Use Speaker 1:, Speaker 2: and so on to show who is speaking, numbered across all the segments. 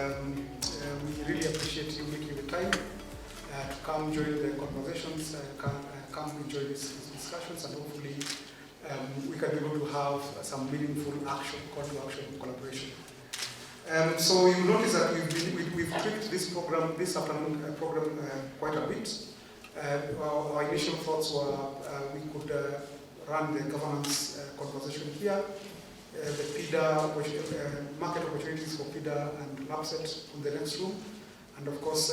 Speaker 1: We really appreciate you making the time to come join the conversations, come enjoy these discussions, and hopefully we can be able to have some meaningful action, call to action collaboration. So you notice that we've tweaked this program, this afternoon program quite a bit. Our initial thoughts were we could run the governance conversation here, the PIDA, market opportunities for PIDA and LabSet in the next room, and of course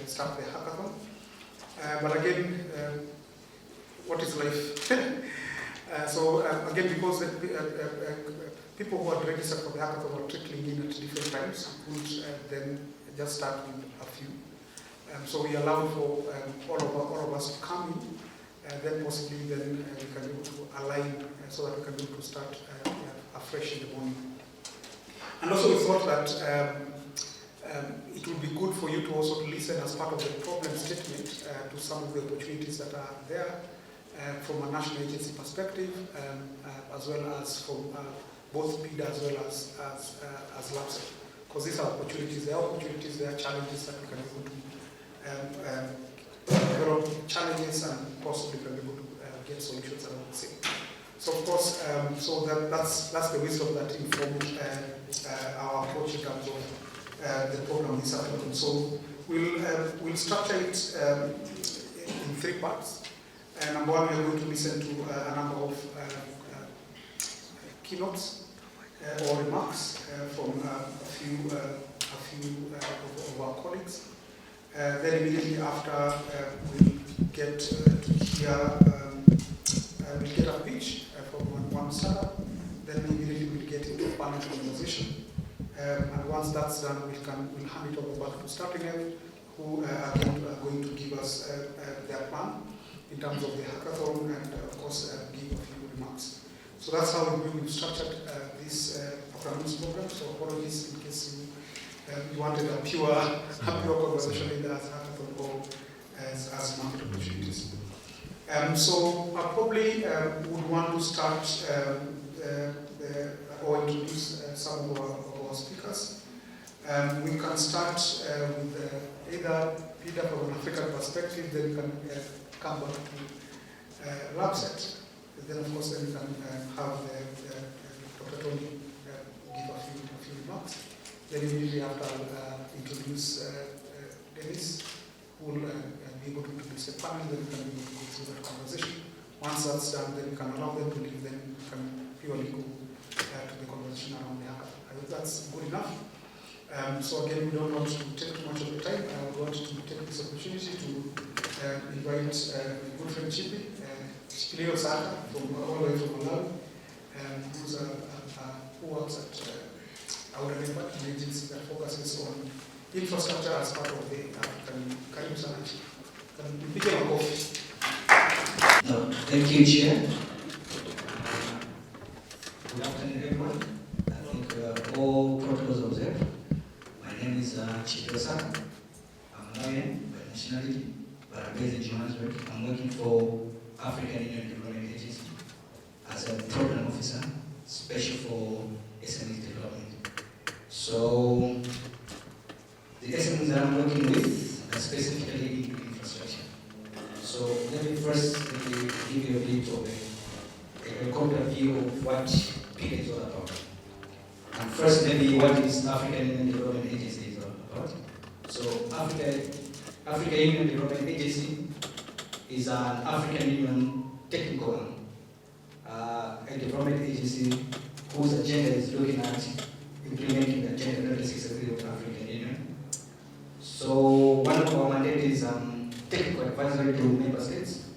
Speaker 1: start the hackathon. But again, what is life? So again, because people who are registered for the hackathon are trickling in at different times, we could then just start with a few. So we allow for all of us to come in, then possibly then we can be able to align so that we can be able to start afresh in the morning. And also we thought that it would be good for you to also listen as part of the problem statement to some of the opportunities that are there from a national agency perspective, as well as from both PIDA as well as LabSet. Because these are opportunities, there are challenges that we can be able to develop challenges and possibly can be able to get solutions around the same. So of course, so that's the wisdom that informed our approach in terms of the program this afternoon. So we'll structure it in three parts. Number one, we are going to listen to a number of keynotes or remarks from a few of our colleagues. Then immediately after, we'll get to hear, we'll get a pitch from one startup. Then immediately we'll get into a panel conversation. And once that's done, we'll hand it over back to starting end, who are going to give us their plan in terms of the hackathon and of course give a few remarks. So that's how we've structured this afternoon's program. So apologies in case you wanted a pure conversation in the hackathon or as market opportunities. So I probably would want to start or introduce some of our speakers. We can start with either PIDA from an African perspective, then we can come back to LabSet. Then of course then we can have Dr. Tony give a few remarks. Then immediately after I'll introduce Dennis, who will be able to introduce the panel, then we can be able to go through that conversation. Once that's done, then we can allow them to leave, then we can purely go to the conversation around the hackathon. I hope that's good enough. So again, we don't want to take too much of the time. I want to take this opportunity to invite my good friend Chipi, Chipilio Saka, from all the way from Malawi, who works at our networking agency that focuses on infrastructure as part of the African Karibu Sana. Can you begin our coffee?
Speaker 2: Thank you, Chair. Good afternoon, everyone. I think all protocols observed. My name is Chipilio Saka. I'm Malawian by nationality, but I'm based in Johannesburg. I'm working for African Union Development Agency as a program officer, special for SME development. So the SMEs that I'm working with are specifically in infrastructure. So let me first give you a bit of a helicopter view of what PIDA is all about. And first, maybe what is African Union Development Agency is all about. So African Union Development Agency is an African Union technical arm, a development agency whose agenda is looking at implementing the Agenda 2063 of the African Union. So one of our mandates is technical advisory to member states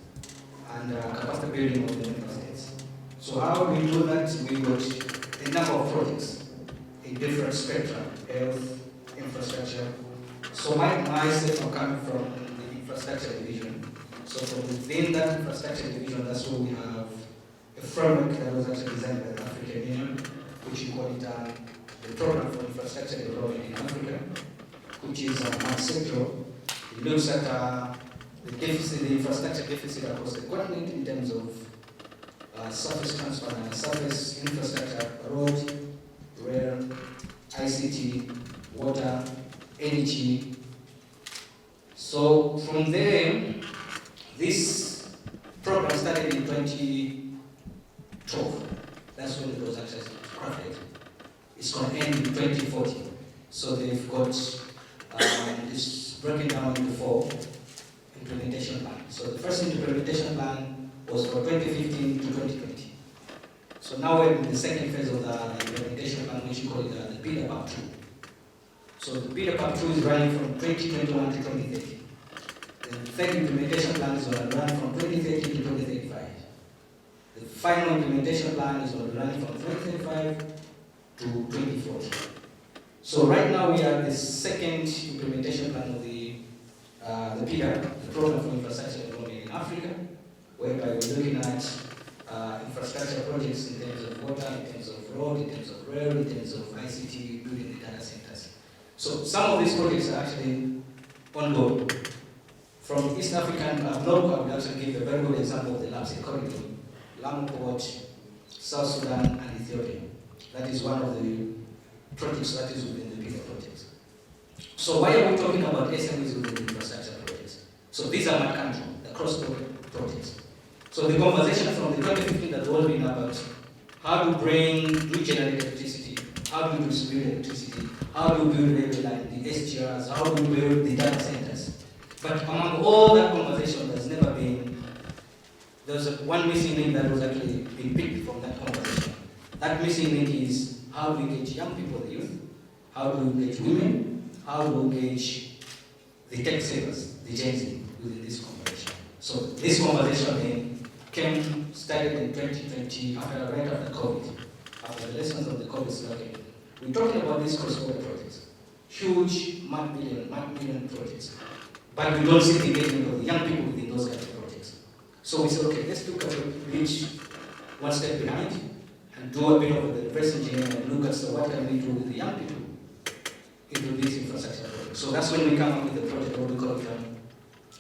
Speaker 2: and capacity building of the member states. So how we do that? We got a number of projects in different spectra, health, infrastructure. So myself, I'm coming from the infrastructure division. So from within that infrastructure division, that's where we have a framework that was actually designed by the African Union, which we call it the Program for Infrastructure Development in Africa, which is sectoral. It looks at the deficit, the infrastructure deficit across the continent in terms of surface transport and surface infrastructure, road, rail, ICT, water, energy. So from there, this program started in 2012. That's when it was actually crafted. It's going to end in 2040. So they've got this broken down into 4 implementation plans. So the first implementation plan was for 2015 to 2020. So now we're in the second phase of the implementation plan, which we call it the Bid Up 2. So the Bid Up 2 is running from 2021 to 2030. The third implementation plan is going to run from 2030 to 2035. The final implementation plan is going to run from 2035 to 2040. So right now we are the second implementation plan of the PIDA, the Program for Infrastructure Development in Africa, whereby we're looking at infrastructure projects in terms of water, in terms of road, in terms of rail, in terms of ICT, building the data centers. So some of these projects are actually ongoing. From East African bloc, I would actually give a very good example of the Lapse Corridor, Lamu Port, South Sudan, and Ethiopia. That is one of the projects that is within the bigger projects. So why are we talking about SMEs within the infrastructure projects? So these are my country, the cross-border projects. So the conversation from the 2015 that was been about how to generate electricity, how do we distribute electricity, how do we build railway line, the SGRs, how do we build the data centers. But among all that conversation, there's one missing link that was actually being picked from that conversation. That missing link is how do we engage young people, the youth? How do we engage women? How do we engage the tech savers, the Gen Z, within this conversation? So this conversation started in 2020, right after COVID, after the lessons of the COVID slowdown. We're talking about these cross-border projects, huge multi-million projects, but we don't see the engagement of the young people within those kind of projects. So we said, okay, let's look at reach one step behind and do a bit of the reverse engineering and look at what can we do with the young people into these infrastructure projects. So that's when we come up with the project, what we call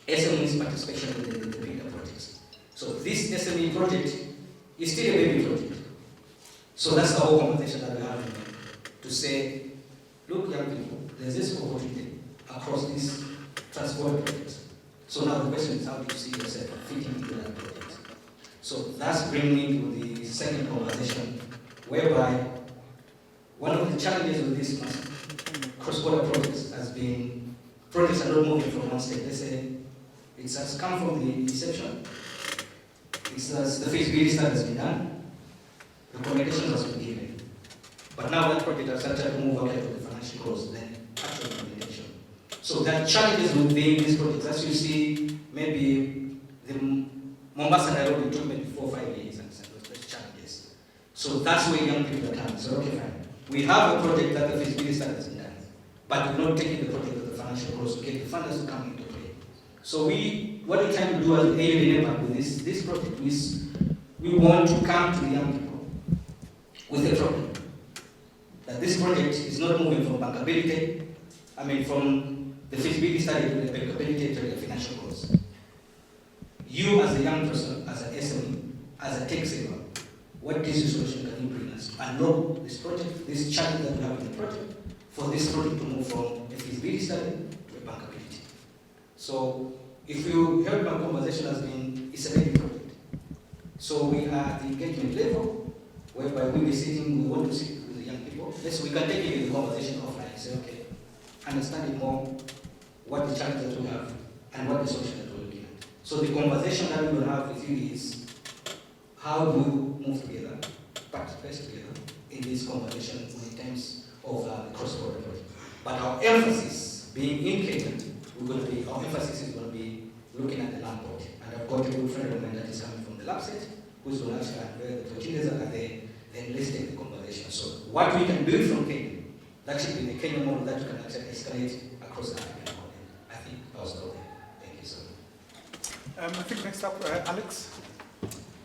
Speaker 2: SMEs participation within the bigger projects. So this SME project is still a baby project. So that's the whole conversation that we're having to say, look, young people, there's this opportunity across these transport projects. So now the question is, how do you see yourself fitting into that project? So that's bringing me to the second conversation, whereby one of the challenges with these cross-border projects has been projects are not moving from one state. Let's say it has come from the inception, the feasibility study has been done, recommendations has been given. But now that project has started to move ahead to the financial close, then actual implementation. So there are challenges within these projects. As you see, maybe the Mombasa Nairobi took maybe 4 or 5 years and those challenges. So that's where young people are coming. So okay, fine. We have a project that the feasibility study has been done, but we're not taking the project to the financial close to get the funders to come into play. So what we're trying to do as AUD with this project is we want to come to the young people with a problem. That this project is not moving from bankability, from the feasibility study to the bankability to the financial close. You as a young person, as an SME, as a tech saver, what business solution can you bring us? Unlock this project, this challenge that we have in the project, for this project to move from a feasibility study to a bankability. So if you heard my conversation has been, it's a baby project. So we are at the engagement level, whereby we want to sit with the young people. We can take it in the conversation offline and say, okay, understanding more what the challenges we have and what the solution that we're looking at. So the conversation that we will have with you is how do we move together, participate together in this conversation in terms of the cross-border project. But our emphasis being in Kenya, our emphasis is going to be looking at the land port. And I've got a good friend of mine that is coming from the lab set, who's going to actually unveil the opportunities that are there, then let's take the conversation. So what we can build from Kenya, that should be the Kenyan model that you can actually escalate across the African continent. I think I'll stop there. Thank you so much.
Speaker 1: I think next up, Alex.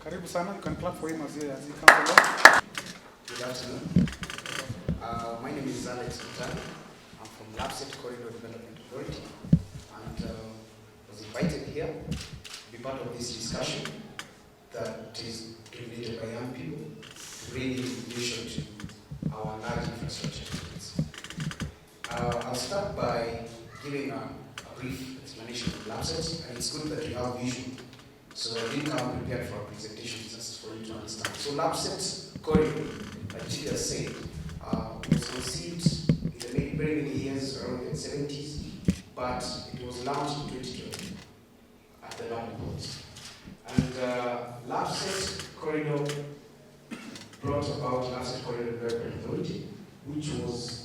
Speaker 1: Karibu sana. You can clap for him as he comes along.
Speaker 3: Good afternoon. My name is Alex Mutani. I'm from Lapset Corridor Development Authority, and was invited here to be part of this discussion that is dominated by young people to bring innovation to our large infrastructure projects. I'll start by giving a brief explanation of LabSet, and it's good that you have visual. So I didn't come prepared for a presentation, just for you to understand. So LabSet corridor, like Julia said, was conceived in the very many years, around the 70s, but it was launched in 2012 at the London Port. And LabSet corridor brought about LabSet Corridor Development Authority, which was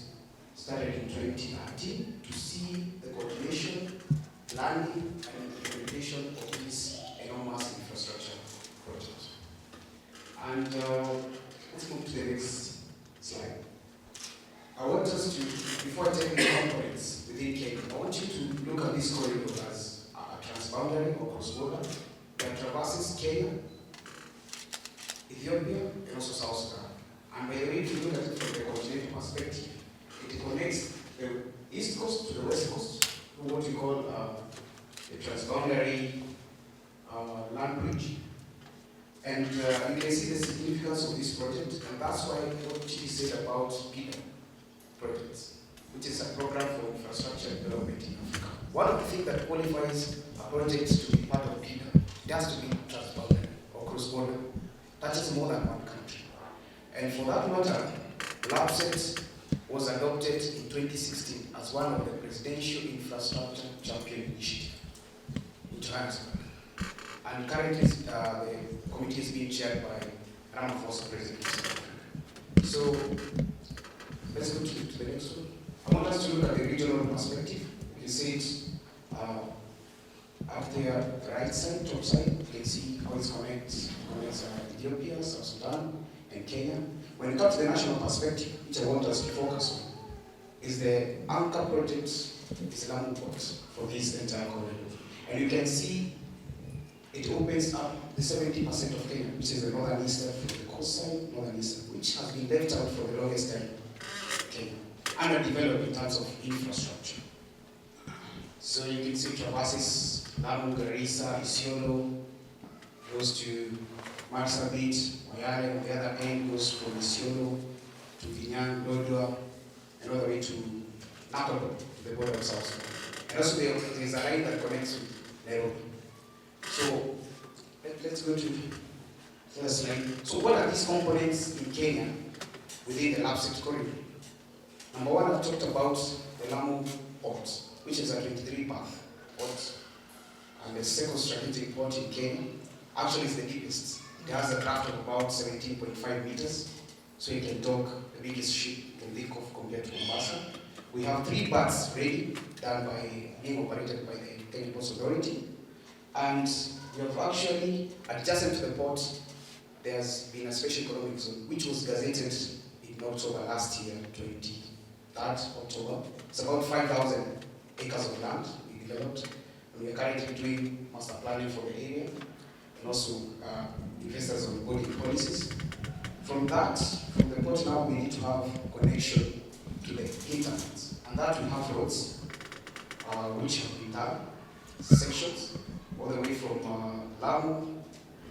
Speaker 3: started in 2013 to see the coordination, planning, and implementation of this enormous infrastructure project. And let's move to the next slide. I want us to, before I take the components within Kenya, I want you to look at this corridor as a transboundary or cross-border that traverses Kenya, Ethiopia, and also South Sudan. And by the way, if you look at it from the continental perspective, it connects the east coast to the west coast through what we call the transboundary land bridge. And you can see the significance of this project, and that's why what Chidi said about PIDA projects, which is a program for infrastructure development in Africa. One of the things that qualifies a project to be part of PIDA, it has to be transboundary or cross-border. That is more than one country. And for that matter, LabSet was adopted in 2016 as one of the presidential infrastructure champion initiatives in Johannesburg. And currently, the committee is being chaired by Ramaphosa, President. So, let's go to the next one. I want us to look at the regional perspective. You can see it up there, the right side, top side. You can see how it connects Ethiopia, South Sudan, and Kenya. When it comes to the national perspective, which I want us to focus on, is the anchor project, is Lamu Port for this entire corridor. And you can see it opens up the 70% of Kenya, which is the northern eastern, the coast side, northern eastern, which has been left out for the longest time in Kenya, underdeveloped in terms of infrastructure. So you can see traverses Lamu, Garissa, Isiolo, goes to Marsabit, Moyale, on the other end goes from Isiolo to Vinyang, Lodwar, and all the way to Nakoro, to the border of South Sudan. And also there is a line that connects with Nairobi. So let's go to the first slide. So what are these components in Kenya within the LabSet corridor? Number one, I've talked about the Lamu port, which is a 23-path port, and the second strategic port in Kenya. Actually, it's the deepest. It has a draft of about 17.5 meters, so it can dock the biggest ship you can think of compared to Mombasa. We have 3 berths ready, being operated by the Kenya Ports Authority. And we have actually, adjacent to the port, there's been a special economic zone, which was gazetted in October last year, 23rd October. It's about 5,000 acres of land we developed. And we are currently doing master planning for the area, and also investors on boarding policies. From the port now, we need to have connection to the hinterlands. And that we have roads, which have been done, sections, all the way from Lamu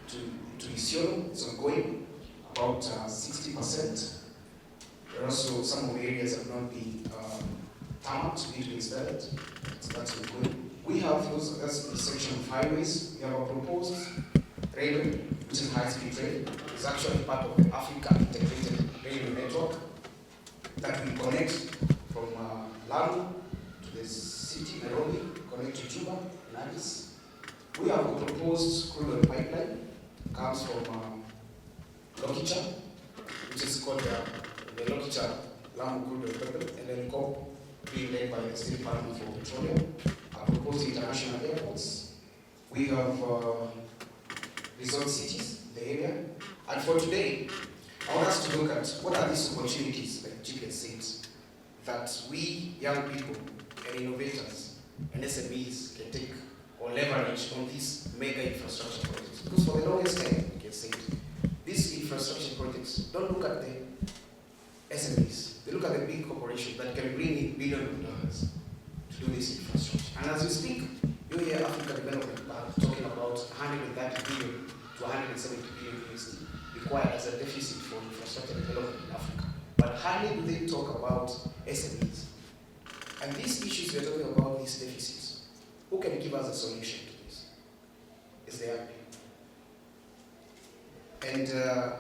Speaker 3: to Isiolo. It's ongoing, about 60%. There are also some of the areas have not been tarmacked, need to be installed. So that's ongoing. We have those as a section of highways. We have a proposed railway, which is high-speed rail. It's actually part of the Africa Integrated Railway Network that will connect from Lamu to the city, Nairobi, connect to Juba, and Addis. We have a proposed crude oil pipeline, comes from Lokicha, which is called the Lokicha Lamu Crude Oil Pipeline, and then COP, being led by the State Department for Petroleum. Proposed international airports. We have resort cities in the area. And for today, I want us to look at what are these opportunities, like Juliet said, that we young people and innovators and SMEs can take or leverage on these mega infrastructure projects. Because for the longest time, we can say these infrastructure projects don't look at the SMEs. They look at the big corporations that can bring in billions of dollars to do this infrastructure. And as we speak, you hear Africa Development Bank talking about 130 billion to 170 billion USD required as a deficit for infrastructure development in Africa. But hardly do they talk about SMEs. And these issues we're talking about, these deficits, who can give us a solution to this? Is there? And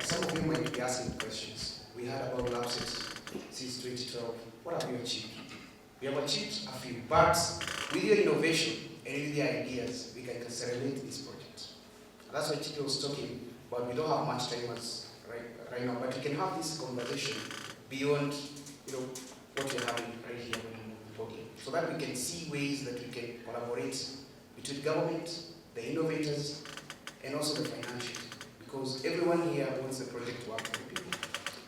Speaker 3: some of you might be asking questions. We heard about lapses since 2012. What have we achieved? We have achieved a few, but with your innovation and with your ideas, we can accelerate this project. And that's why Chico was talking about. We don't have much time right now, but we can have this conversation beyond, what we're having right here on the podium, so that we can see ways that we can collaborate between government, the innovators, and also the financials, because everyone here wants the project to work for people.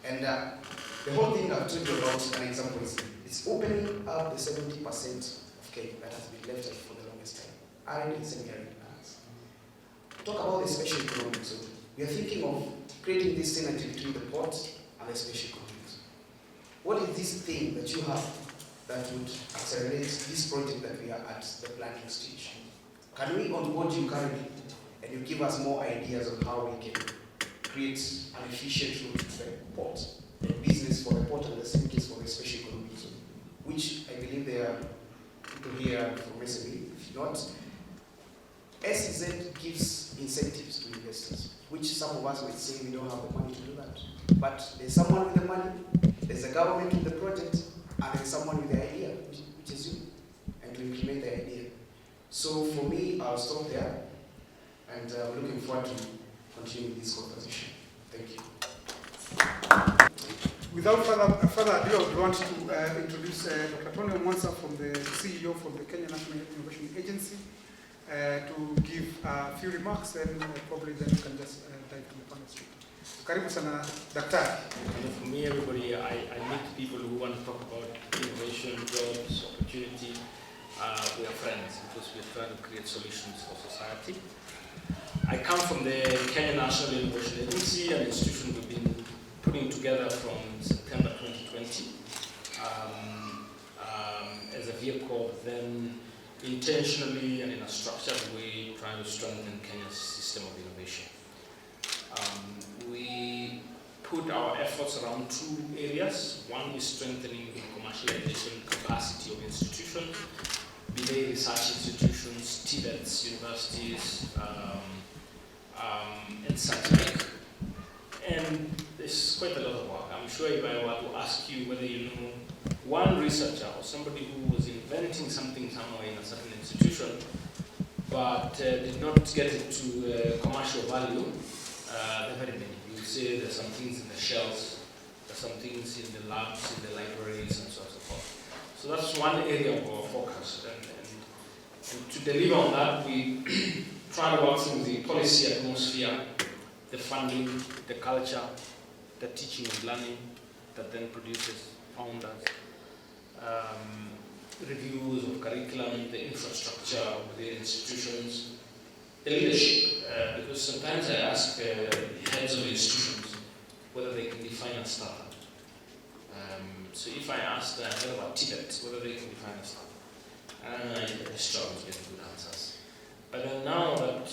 Speaker 3: And the whole thing I've told you about, an example is it's opening up the 70% of Kenya that has been left for the longest time. Arid and semi-arid lands. Talk about the special economic zone. We are thinking of creating this synergy between the port and the special economic zone. What is this thing that you have that would accelerate this project that we are at the planning stage? Can we onboard you currently and you give us more ideas on how we can create an efficient route to the port, and business for the port, and the same case for the special economic zone, which I believe there are people here from SME. If not, SEZ gives incentives to investors, which some of us might say we don't have the money to do that. But there's someone with the money, there's a government with the project, and there's someone with the idea, which is you, and to implement the idea. So for me, I'll stop there, and I'm looking forward to continuing this conversation. Thank you.
Speaker 1: Without further ado, I would want to introduce Dr. Tony Mwansa, from the CEO from the Kenya National Innovation Agency, to give a few remarks, and probably then we can just dive to the panel stream. Karibu sana, Daktari.
Speaker 4: For me, everybody, I meet people who want to talk about innovation, jobs, opportunity. We are friends because we are trying to create solutions for society. I come from the Kenya National Innovation Agency, an institution we've been putting together from September 2020 as a vehicle, then intentionally and in a structured way trying to strengthen Kenya's system of innovation. We put our efforts around two areas. One is strengthening the commercialization capacity of institutions, be they research institutions, TVETs, universities, and such like. And there's quite a lot of work. I'm sure if I were to ask you whether you know one researcher or somebody who was inventing something somewhere in a certain institution, but did not get it to commercial value, there are very many. You would say there's some things in the shelves, there's some things in the labs, in the libraries, and so on and so forth. So that's one area of our focus. And to deliver on that, we try to work through the policy atmosphere, the funding, the culture, the teaching and learning that then produces founders, reviews of curriculum, the infrastructure of the institutions, the leadership, because sometimes I ask heads of institutions whether they can define a startup. So if I ask the head of Tibet whether they can define a startup, I struggle to get good answers. But then now that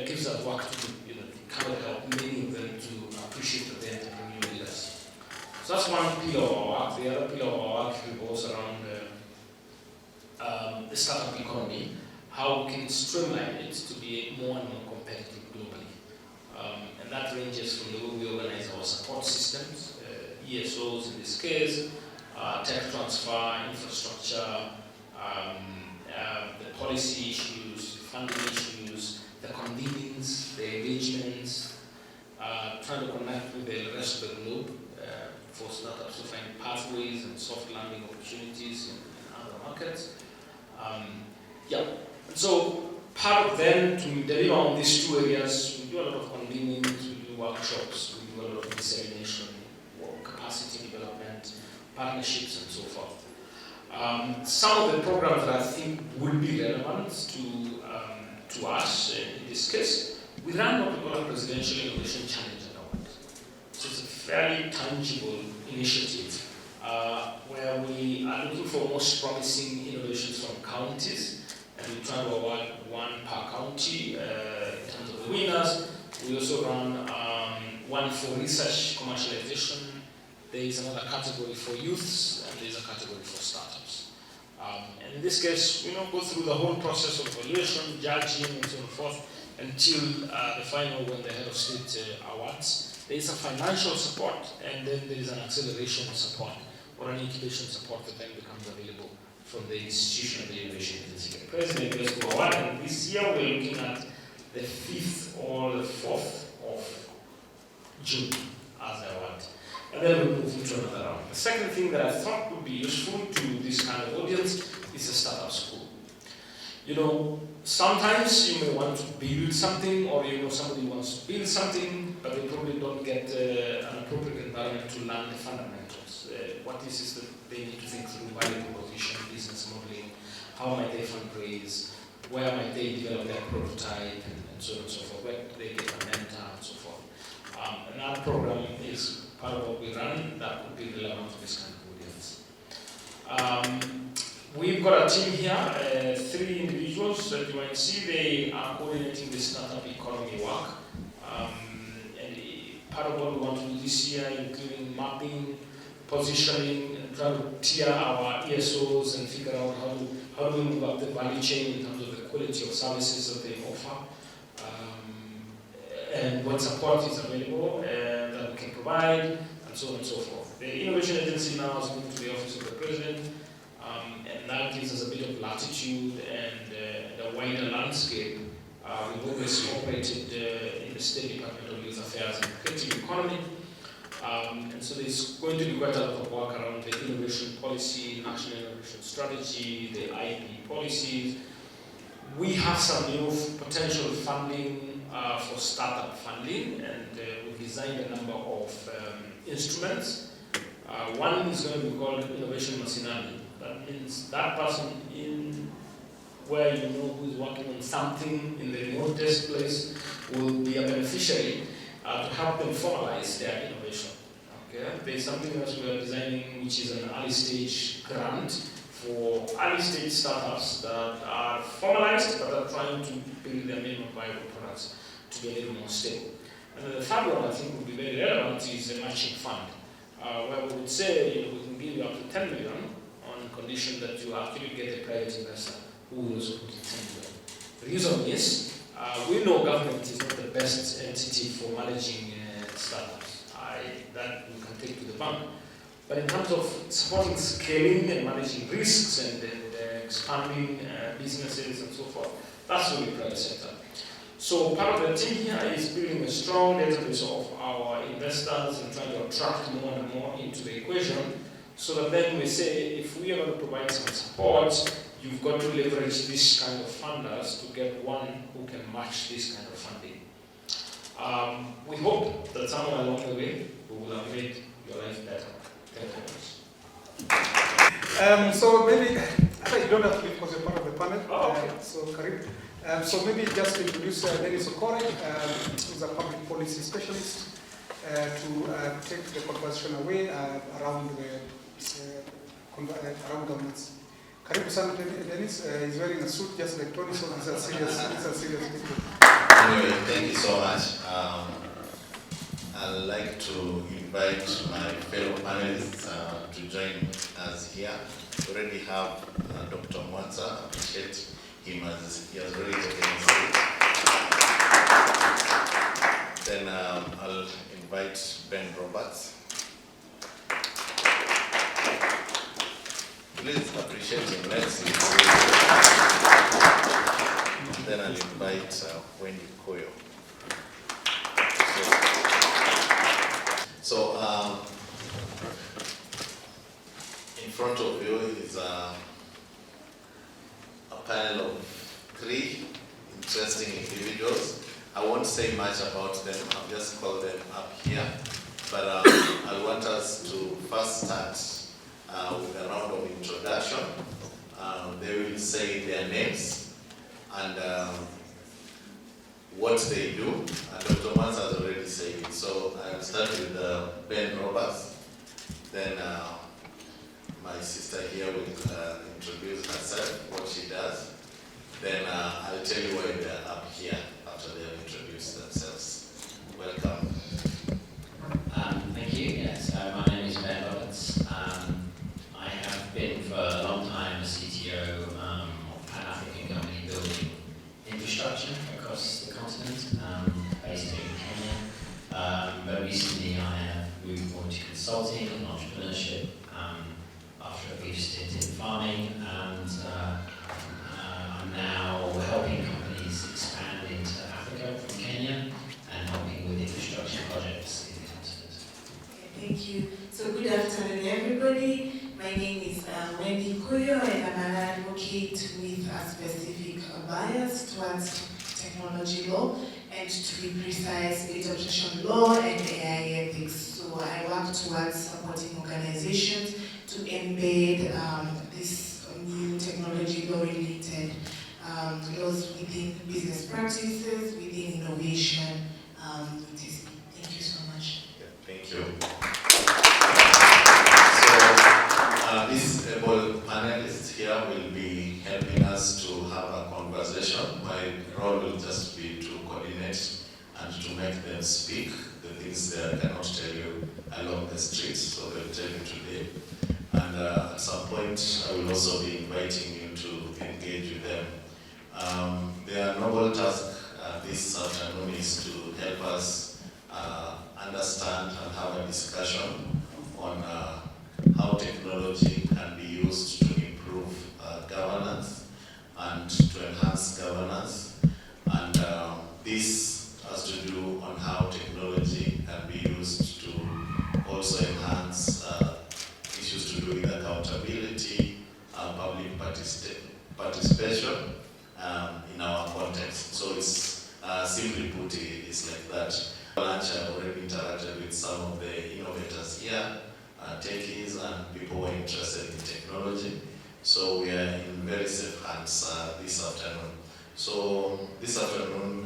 Speaker 4: gives us work to do, kind of help many of them to appreciate that they're entrepreneurial leaders. So that's one pillar of our work. The other pillar of our work revolves around the startup economy, how we can streamline it to be more and more competitive globally. And that ranges from the way we organize our support systems, ESOs in this case, tech transfer, infrastructure, the policy issues, funding issues, the convenience, the engagements, trying to connect with the rest of the globe for startups to find pathways and soft landing opportunities in other markets. So part of them to deliver on these two areas, we do a lot of convening, we do workshops, we do a lot of dissemination, capacity development, partnerships, and so forth. Some of the programs that I think would be relevant to us in this case, we run what we call a Presidential Innovation Challenge Award. So it's a fairly tangible initiative where we are looking for most promising innovations from counties, and we try to award one per county in terms of the winners. We also run one for research commercialization. There is another category for youths, and there is a category for startups. And in this case, go through the whole process of evaluation, judging, and so forth, until the final when the head of state awards. There is a financial support, and then there is an acceleration support or an incubation support that then becomes available from the institution of the innovation agency. The president goes to award, and this year we're looking at the 5th or the 4th of June as the award. And then we'll move into another round. The second thing that I thought would be useful to this kind of audience is a startup school. Sometimes you may want to build something, or somebody wants to build something, but they probably don't get an appropriate environment to learn the fundamentals. What is it that they need to think through: value proposition, business modeling, how might they fundraise, where might they develop their prototype, and so on and so forth, where do they get a mentor, and so forth. And our program is part of what we run that would be relevant to this kind of audience. We've got a team here, 3 individuals that you might see. They are coordinating the startup economy work. And part of what we want to do this year, including mapping, positioning, and trying to tier our ESOs and figure out how do we move up the value chain in terms of the quality of services that they offer, and what support is available that we can provide, and so on and so forth. The innovation agency now has moved to the office of the president. And that gives us a bit of latitude and a wider landscape. We've always operated in the State Department of Youth Affairs and Creative Economy. And so there's going to be quite a lot of work around the innovation policy, national innovation strategy, the IP policies. We have some new potential funding for startup funding, and we've designed a number of instruments. One is going to be called Innovation Masinani. That means that person in where who is working on something in the remotest place will be a beneficiary to help them formalize their innovation. Okay? There's something else we are designing, which is an early stage grant for early stage startups that are formalized but are trying to build their minimum viable products to be a little more stable. And then the third one I think would be very relevant is a matching fund, where we would say we can give you up to 10 million on condition that you actually get a private investor who will also put in 10 million. The reason is, we know government is not the best entity for managing startups. That we can take to the bank. But in terms of supporting scaling and managing risks and expanding businesses and so forth, that's really private sector. So part of the team here is building a strong database of our investors and trying to attract more and more into the equation, so that then we say, if we are going to provide some support, you've got to leverage this kind of funders to get one who can match this kind of funding. We hope that somewhere along the way, we will have made your life better. Thank you very much.
Speaker 1: So maybe, you don't have to leave because you're part of the panel.
Speaker 4: Oh, okay.
Speaker 1: So Karim. So maybe just introduce Dennis Okore, who's a public policy specialist, to take the conversation away around governance. Karibu sana Dennis. He's wearing a suit just like Tony, so he's a serious people.
Speaker 5: Anyway, thank you so much. I'd like to invite my fellow panelists to join us here. We already have Dr. Mwanza. Appreciate him as he has already taken his seat. Then I'll invite Ben Roberts. Please appreciate him. Let's see. Then I'll invite Wendy Koyo. So in front of you is a panel of 3 interesting individuals. I won't say much about them, I'll just call them up here. But I want us to first start with a round of introduction. They will say their names and what they do. And Dr. Mwanza has already said it. So I'll start with Ben Roberts. Then my sister here will introduce herself, what she does. Then I'll tell you why they're up here after they have introduced themselves. Welcome.
Speaker 6: Thank you. Yes, my name is Ben Roberts. I have been for a long time a CTO consulting and entrepreneurship after a brief stint in farming, and I'm now helping companies expand into Africa from Kenya and helping with infrastructure projects in the continent.
Speaker 7: Okay, thank you. So good afternoon, everybody. My name is Wendy Kuyo, and I'm an advocate with a specific bias towards technology law, and to be precise, data protection law and AI ethics. So I work towards supporting organizations to embed this new technology law-related laws within business practices, within innovation. Thank you so much.
Speaker 5: Yeah, thank you. These able panelists here will be helping us to have a conversation. My role will just be to coordinate and to make them speak the things they cannot tell you along the streets, so they'll tell you today. And at some point, I will also be inviting you to engage with them. Their noble task this afternoon is to help us understand and have a discussion on how technology can be used to improve governance and to enhance governance. And this has to do on how technology can be used to also enhance issues to do with accountability, public participation in our context. So it's simply put, it's like that. I've already interacted with some of the innovators here, techies and people who are interested in technology. So we are in very safe hands this afternoon. So this afternoon,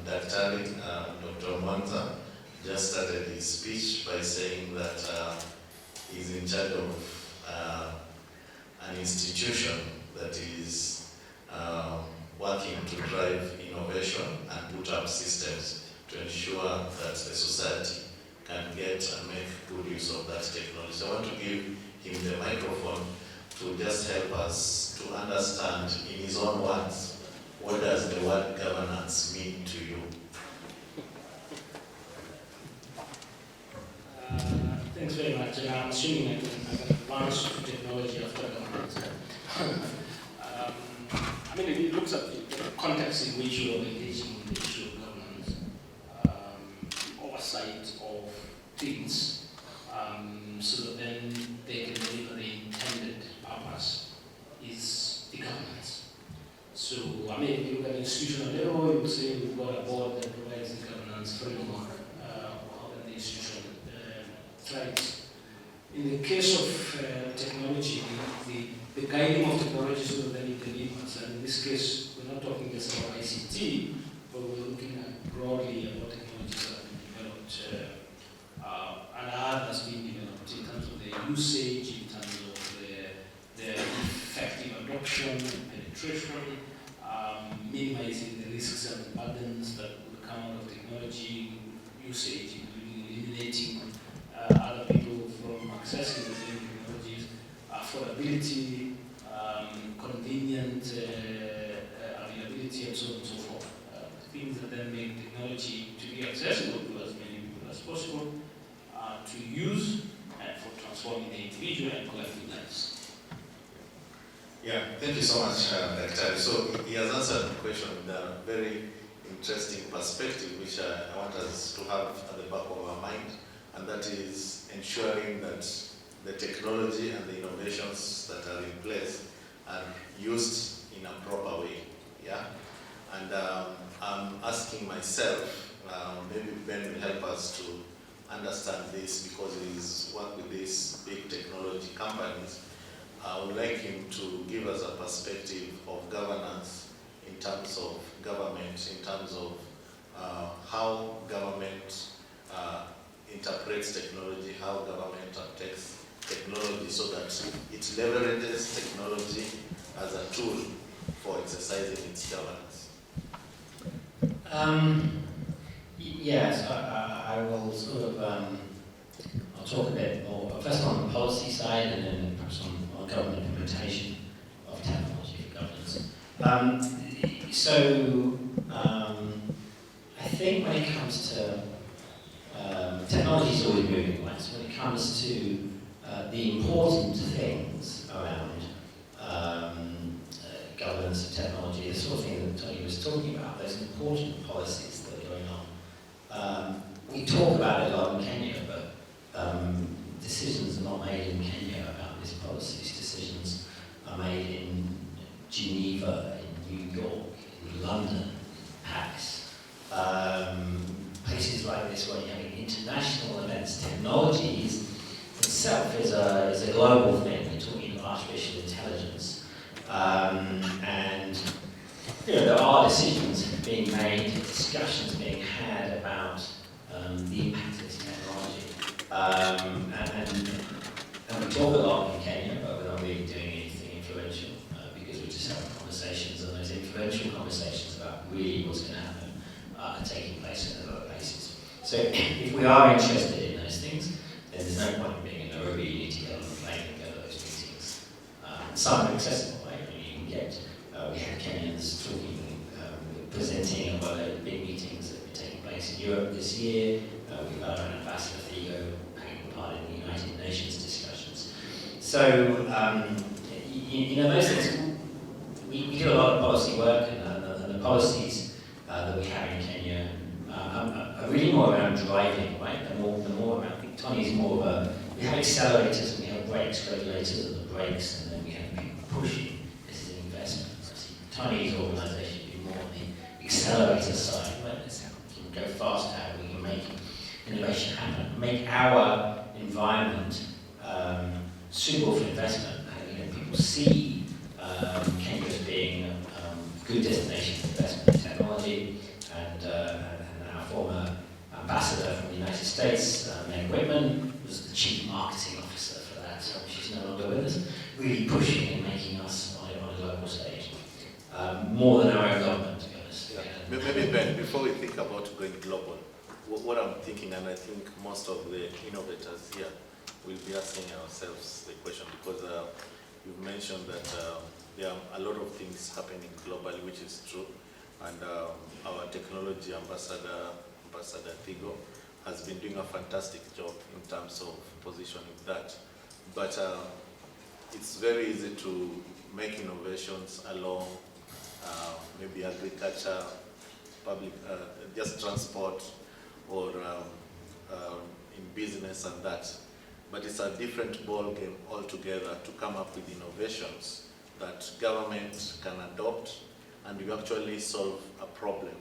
Speaker 5: Dr. Mwanza just started his speech by saying that he's in charge of an institution that is working to drive innovation and put up systems to ensure that the society can get and make good use of that technology. So I want to give him the microphone to just help us to understand in his own words, what does the word governance mean to you?
Speaker 4: Thanks very much. And I'm assuming I can advance to technology after governance. I mean, it looks at the context in which you are engaging in the issue of governance, oversight of things, so that then they can deliver the intended purpose is the governance. So, I mean, if you look at the institutional level, you would say we've got a board that provides the governance framework, how the institution thrives. In the case of technology, the guiding of technology so that then it delivers. And in this case, we're not talking just about ICT, but we're looking at broadly at what technologies have been developed and others being developed in terms of their usage, in terms of their effective adoption and penetration, minimizing the risks and the burdens that would come out of technology usage, including eliminating other people from accessing the same technologies, affordability, convenient availability, and so on and so forth. Things that then make technology to be accessible to as many people as possible, to use for transforming the individual and collective lives.
Speaker 5: Yeah, thank you so much, Dr. So he has answered the question with a very interesting perspective, which I want us to have at the back of our mind, and that is ensuring that the technology and the innovations that are in place are used in a proper way. Yeah, and I'm asking myself, maybe Ben will help us to understand this because he's worked with these big technology companies. I would like him to give us a perspective of governance in terms of government, in terms of how government interprets technology, how government takes technology so that it leverages technology as a tool for exercising its governance.
Speaker 6: Yes, I will sort of, I'll talk a bit more, first on the policy side and then perhaps on government implementation of technology for governance. I think when it comes to, technology is always moving, right? So when it comes to the important things around governance of technology, the sort of thing that Tony was talking about, those important policies that are going on. We talk about it a lot in Kenya, but decisions are not made in Kenya about these policies. Decisions are made in Geneva, in New York, in London, Paris. Places like this where you're having international events. Technologies itself is a global thing. We're talking artificial intelligence. And there are decisions being made, discussions being had about the impact of this technology. And we talk a lot in Kenya, but we're not really doing anything influential because we're just having conversations, and those influential conversations about really what's going to happen are taking place in other places. So if we are interested in those things, then there's no point in being in Nairobi. You need to get on the plane and go to those meetings. Some are accessible, right? I mean, you can get, we had Kenyans talking, presenting at one of the big meetings that are taking place in Europe this year. We've got our ambassador Figo taking part in the United Nations discussions. So, those things, we do a lot of policy work, and the policies that we have in Kenya are really more around driving, right? They're more around, I think Tony's more of a, we have accelerators and we have brakes, regulators and the brakes, and then we have people pushing. This is an investment. Tony's organisation would be more on the accelerator side, right? Let's go faster, how we can make innovation happen, make our environment suitable for investment. People see Kenya as being a good destination for investment in technology, and our former ambassador from the United States, Meg Whitman, was the chief marketing officer for that, so she's no longer with us, really pushing and making us on a global stage, more than our own government, to be honest.
Speaker 5: Yeah. Maybe Ben, before we think about going global, what I'm thinking, and I think most of the innovators here will be asking ourselves the question, because you've mentioned that there are a lot of things happening globally, which is true, and our technology ambassador Thigo, has been doing a fantastic job in terms of positioning that. But it's very easy to make innovations along maybe agriculture, public, just transport, or in business and that. But it's a different ball game altogether to come up with innovations that government can adopt, and you actually solve a problem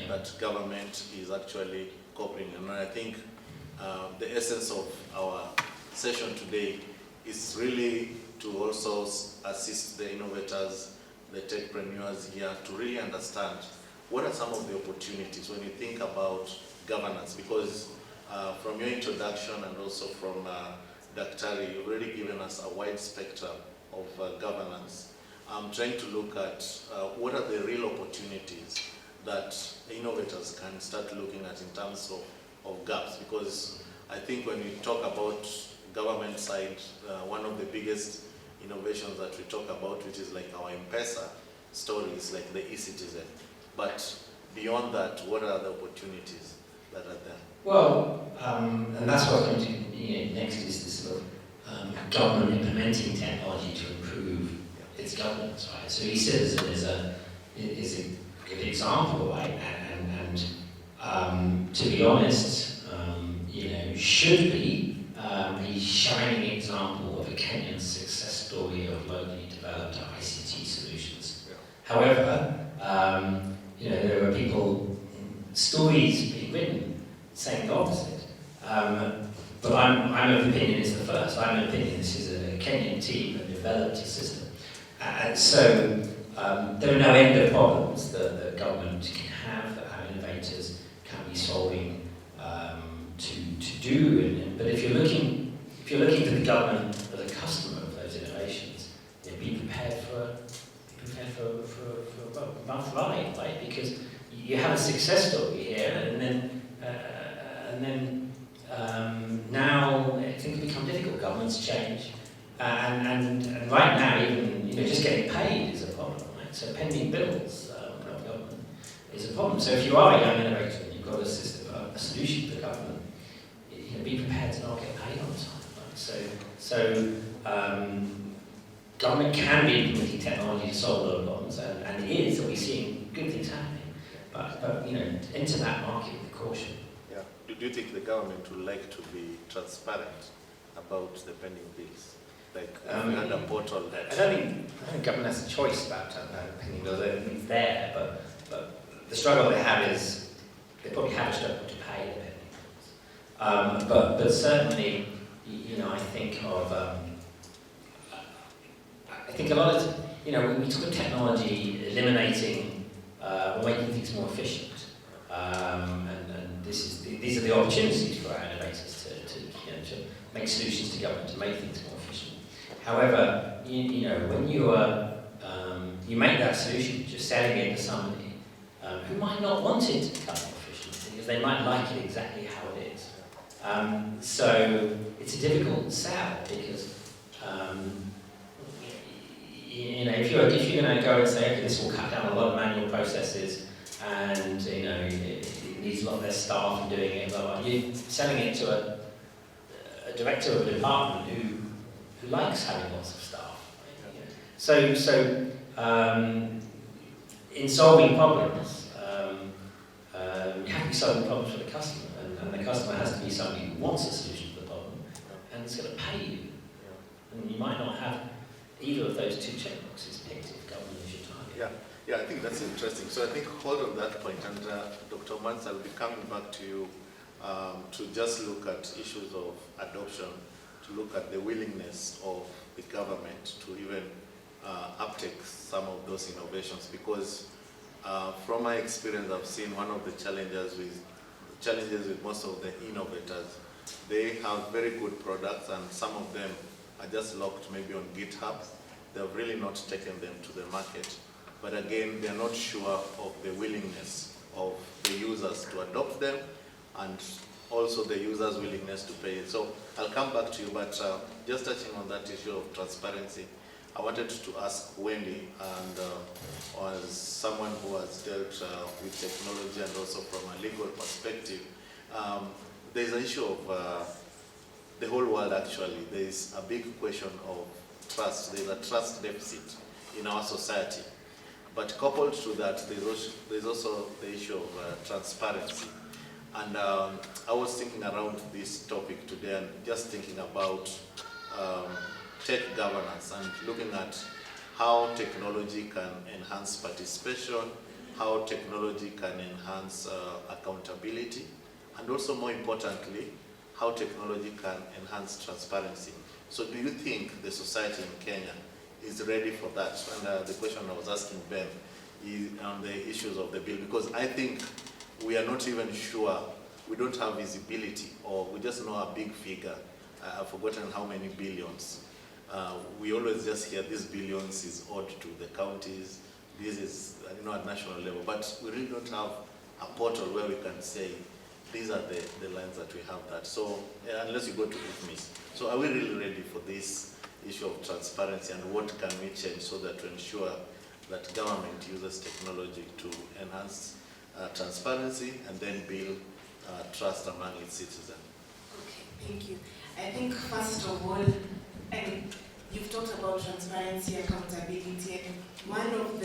Speaker 5: that government is actually coping. And I think the essence of our session today is really to also assist the innovators, the techpreneurs here, to really understand what are some of the opportunities when you think about governance, because from your introduction and also from Daktari, you've already given us a wide spectrum of governance. I'm trying to look at what are the real opportunities that innovators can start looking at in terms of gaps, because I think when we talk about government side, one of the biggest innovations that we talk about, which is like our M-Pesa story, is like the e-citizen. But beyond that, what are the opportunities that are there?
Speaker 6: Well, and that's what I'm going to next is this sort of government implementing technology to improve its governance, right? So e-citizen is a good example, right? And to be honest, should be a shining example of a Kenyan success story of locally developed ICT solutions.
Speaker 5: Yeah.
Speaker 6: However, there are people, stories being written saying the opposite. But I'm of opinion it's the first. I'm of opinion this is a Kenyan team that developed a system. And so there are no end of problems that government can have, that our innovators can be solving to do. But if you're looking to the government as a customer of those innovations, be prepared for a month ride, right? Because you have a success story here, and then now things become difficult. Governments change, and right now even just getting paid is a problem, right? So pending bills of government is a problem. So if you are a young innovator and you've got a solution to government, be prepared to not get paid on time. Right? So government can be implementing technology to solve those problems, and it is, and we're seeing good things happening. But enter that market with caution.
Speaker 5: Yeah. Do you think the government would like to be transparent about the pending bills? Like had a portal that...
Speaker 6: I don't think government has a choice about pending bills. I don't think it's there, but the struggle they have is they probably have a struggle to pay the pending bills. But certainly, I think of I think a lot of when we talk of technology eliminating or making things more efficient, and these are the opportunities for our innovators to make solutions to government to make things more efficient. However, when you make that solution, just selling it to somebody who might not want it to become more efficient because they might like it exactly how it is. So it's a difficult sell because if you're going to go and say, okay, this will cut down a lot of manual processes, and it needs a lot less staff and doing it, blah, blah, you're selling it to a director of a department who likes having lots of staff. So in solving problems, you have to be solving problems for the customer, and the customer has to be somebody who wants a solution to the problem, and it's going to pay you. And you might not have either of those two checkboxes picked if government is your target.
Speaker 5: Yeah, I think that's interesting. So I think hold on that point, and Dr. Mans, I'll be coming back to you to just look at issues of adoption, to look at the willingness of the government to even uptake some of those innovations, because from my experience, I've seen one of the challenges with most of the innovators. They have very good products, and some of them are just locked maybe on GitHub. They've really not taken them to the market. But again, they're not sure of the willingness of the users to adopt them, and also the users' willingness to pay it. So I'll come back to you, but just touching on that issue of transparency, I wanted to ask Wendy, and as someone who has dealt with technology and also from a legal perspective, there's an issue of the whole world actually. There's a big question of trust. There's a trust deficit in our society. But coupled to that, there's also the issue of transparency. And I was thinking around this topic today and just thinking about tech governance and looking at how technology can enhance participation, how technology can enhance accountability, and also more importantly, how technology can enhance transparency. So do you think the society in Kenya is ready for that? And the question I was asking Ben is on the issues of the bill, because I think we are not even sure, we don't have visibility, or we just know a big figure. I've forgotten how many billions. We always just hear these billions is owed to the counties, this is at national level, but we really don't have a portal where we can say, these are the lines that we have that. So unless you go to IFMIS. So are we really ready for this issue of transparency, and what can we change so that to ensure that government uses technology to enhance transparency and then build trust among its citizens?
Speaker 7: Okay, thank you. I think first of all, you've talked about transparency, accountability, and one of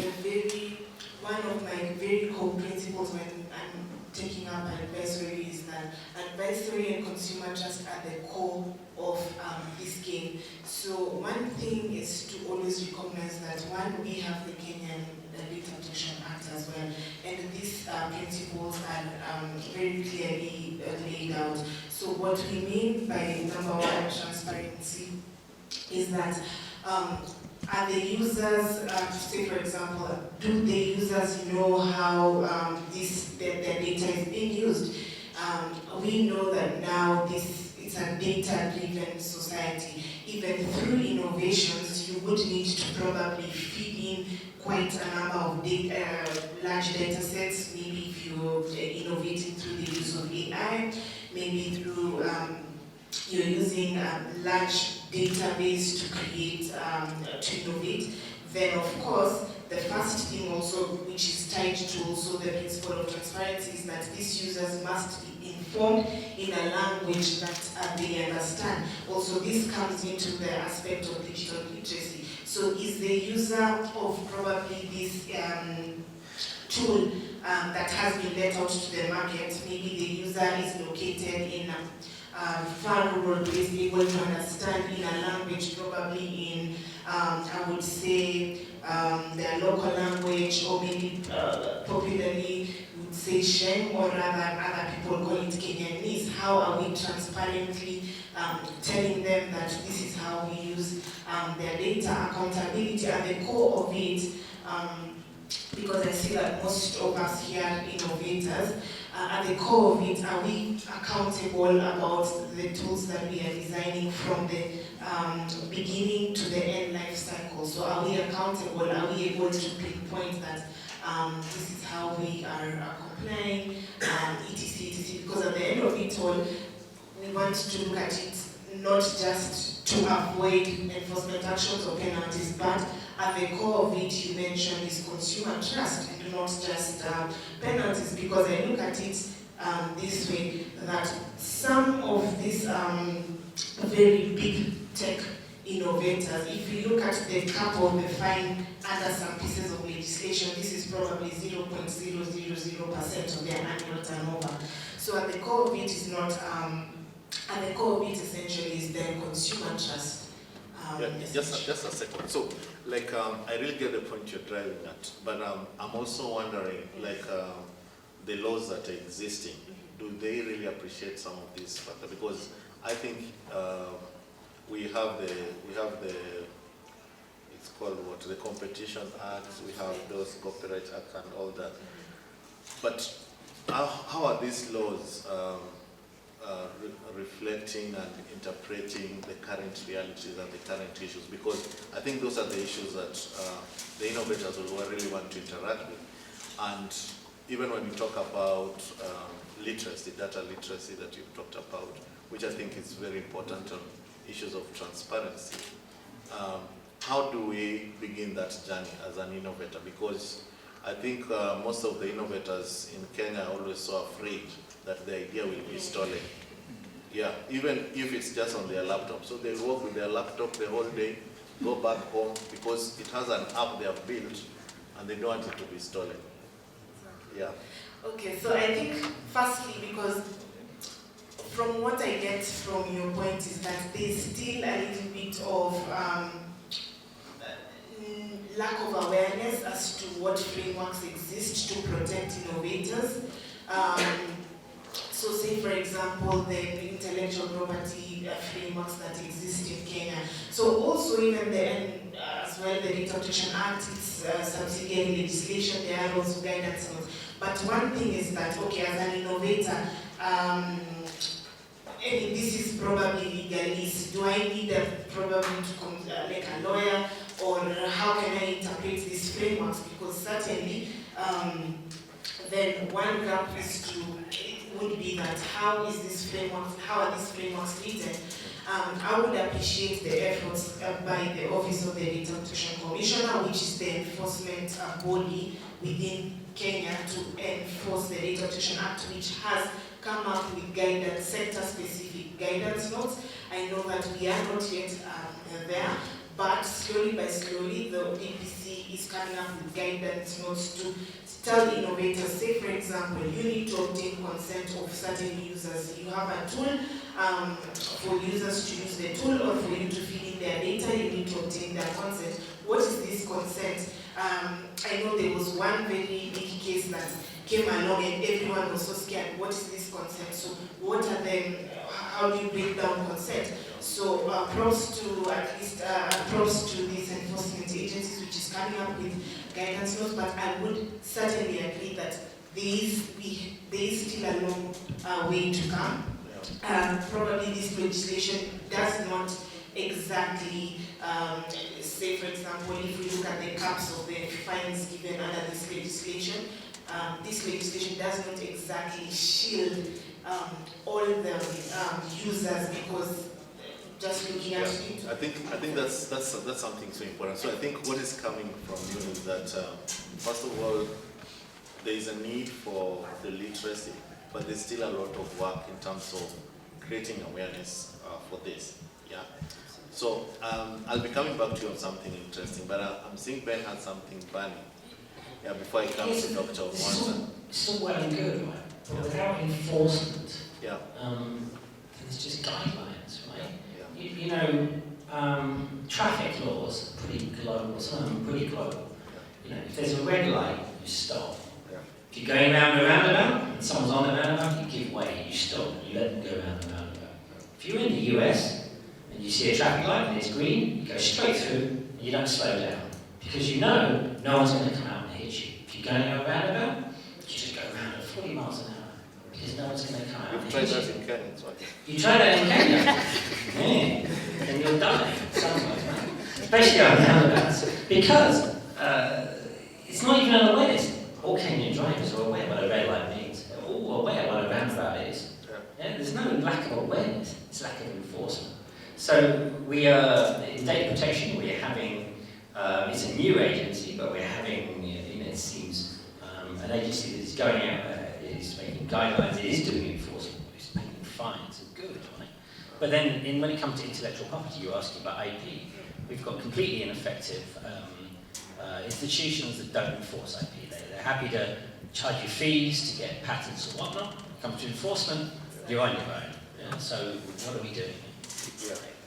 Speaker 7: my very core principles when I'm taking up advisory is that advisory and consumer trust are the core of this game. So one thing is to always recognize that we have the Kenyan Data Protection Act as well, and these principles are very clearly laid out. So what we mean by number one, transparency, is that are the users, say for example, do the users know how their data is being used? We know that now it's a data-driven society. Even through innovations, you would need to probably feed in quite a number of large data sets, maybe if you're innovating through the use of AI, maybe through you're using a large database to create, to innovate, then of course the first thing also, which is tied to also the principle of transparency, is that these users must be informed in a language that they understand. Also, this comes into the aspect of digital literacy. So is the user of probably this tool that has been let out to the market, maybe the user is located in a far rural place, able to understand in a language, probably in, I would say, their local language, or maybe popularly would say Shem, or rather other people call it Kenyanese. How are we transparently telling them that this is how we use their data? Accountability at the core of it, because I see that most of us here are innovators, at the core of it, are we accountable about the tools that we are designing from the beginning to the end life cycle? So are we accountable? Are we able to pinpoint that this is how we are complying, etc. Because at the end of it all, we want to look at it not just to avoid enforcement actions or penalties, but at the core of it, you mentioned, is consumer trust and not just penalties. Because I look at it this way, that some of these very big tech innovators, if you look at the couple they find under some pieces of legislation, this is probably 0.000% of their annual turnover. So at the core of it is not, at the core of it essentially is their consumer trust.
Speaker 5: Just a second. So, like, I really get the point you're driving at, but I'm also wondering, like, the laws that are existing, do they really appreciate some of these factors? Because I think we have the it's called what, the Competition Act, we have those Copyright Act and all that. But how are these laws reflecting and interpreting the current realities and the current issues? Because I think those are the issues that the innovators will really want to interact with. And even when you talk about literacy, data literacy that you've talked about, which I think is very important on issues of transparency, how do we begin that journey as an innovator? Because I think most of the innovators in Kenya are always so afraid that the idea will be stolen. Yeah, even if it's just on their laptop. So they work with their laptop the whole day, go back home, because it has an app they have built, and they don't want it to be stolen. Yeah.
Speaker 7: Okay, so I think firstly, because from what I get from your point is that there's still a little bit of lack of awareness as to what frameworks exist to protect innovators. So say, for example, the intellectual property frameworks that exist in Kenya. So also even as well, the Data Protection Act, it's subsidiary legislation, there are also guidance notes. But one thing is that, okay, as an innovator, this is probably legalese. Do I need probably to like a lawyer, or how can I interpret these frameworks? Because certainly, then one gap would be that how are these frameworks written? I would appreciate the efforts by the Office of the Data Protection Commissioner, which is the enforcement body within Kenya to enforce the Data Protection Act, which has come up with guidance, sector-specific guidance notes. I know that we are not yet there, but slowly by slowly, the DPC is coming up with guidance notes to tell innovators, say for example, you need to obtain consent of certain users. You have a tool for users to use the tool, or for you to feed in their data, you need to obtain their consent. What is this consent? I know there was one very big case that came along and everyone was so scared. What is this consent? So what are them? How do you break down consent? So props to these enforcement agencies, which is coming up with guidance notes, but I would certainly agree that there is still a long way to come. Probably this legislation does not exactly, say for example, if we look at the caps of the fines given under this legislation does not exactly shield all the users, because just looking at it.
Speaker 5: I think that's something so important. So I think what is coming from you is that first of all, there is a need for the literacy, but there's still a lot of work in terms of creating awareness for this. Yeah. So I'll be coming back to you on something interesting, but I'm seeing Ben had something burning. Yeah, before I come to Dr. Mwanza.
Speaker 6: It's all well and good, right? But without enforcement,
Speaker 5: Yeah.
Speaker 6: there's just guidelines, right?
Speaker 5: Yeah.
Speaker 6: You know, traffic laws are pretty global. Some of them are pretty global. You know, if there's a red light, you stop.
Speaker 5: Yeah.
Speaker 6: If you're going around the roundabout and someone's on the roundabout, you give way, you stop, you let them go around the roundabout. If you're in the US and you see a traffic light and it's green, you go straight through and you don't slow down. Because you know no one's going to come out and hit you. If you're going around a roundabout, you just go around at 40 miles an hour. Because no one's going to come out and
Speaker 5: You've
Speaker 6: hit
Speaker 5: tried
Speaker 6: you.
Speaker 5: that in Kenya, so I think.
Speaker 6: You try that in Kenya, yeah, and you'll die somewhere. Especially on roundabouts, because it's not even an awareness. All Kenyan drivers are aware what a red light means. They're all aware what a roundabout is. Yeah, there's no lack of awareness, it's lack of enforcement. So we are, in data protection, we're having, it's a new agency, but we're having, you know, it seems, an agency that's going out there, is making guidelines, it is doing enforcement, it's making fines, it's good, right? But then when it comes to intellectual property, you're asking about IP. We've got completely ineffective institutions that don't enforce IP. They're happy to charge you fees to get patents or whatnot. When it comes to enforcement, you're on your own. Yeah? So what are we doing?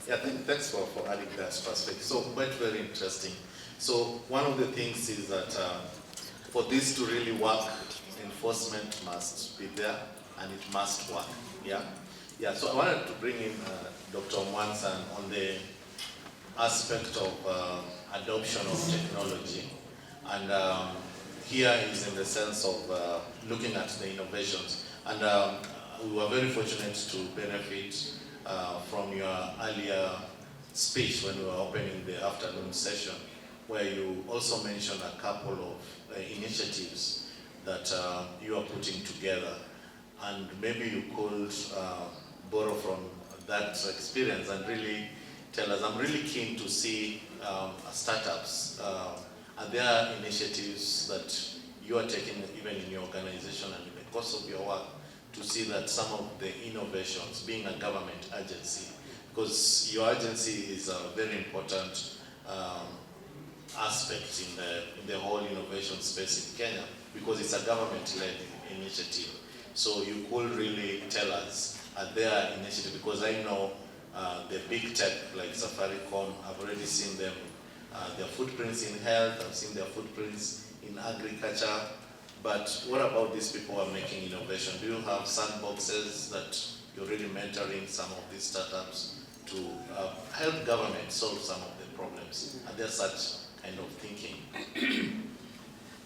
Speaker 5: Yeah, thanks for adding that perspective. So quite very interesting. So one of the things is that for this to really work, enforcement must be there and it must work. Yeah. Yeah. So I wanted to bring in Dr. Mwanza on the aspect of adoption of technology, and here is in the sense of looking at the innovations. And we were very fortunate to benefit from your earlier speech when we were opening the afternoon session, where you also mentioned a couple of initiatives that you are putting together. And maybe you could borrow from that experience and really tell us. I'm really keen to see startups. Are there initiatives that you are taking even in your organization and in the course of your work to see that some of the innovations, being a government agency, because your agency is a very important aspect in the whole innovation space in Kenya, because it's a government-led initiative. So you could really tell us, are there initiatives, because I know the big tech like Safaricom, I've already seen them, their footprints in health, I've seen their footprints in agriculture, but what about these people who are making innovation? Do you have sandboxes that you're really mentoring some of these startups to help government solve some of the problems? Are there such kind of thinking?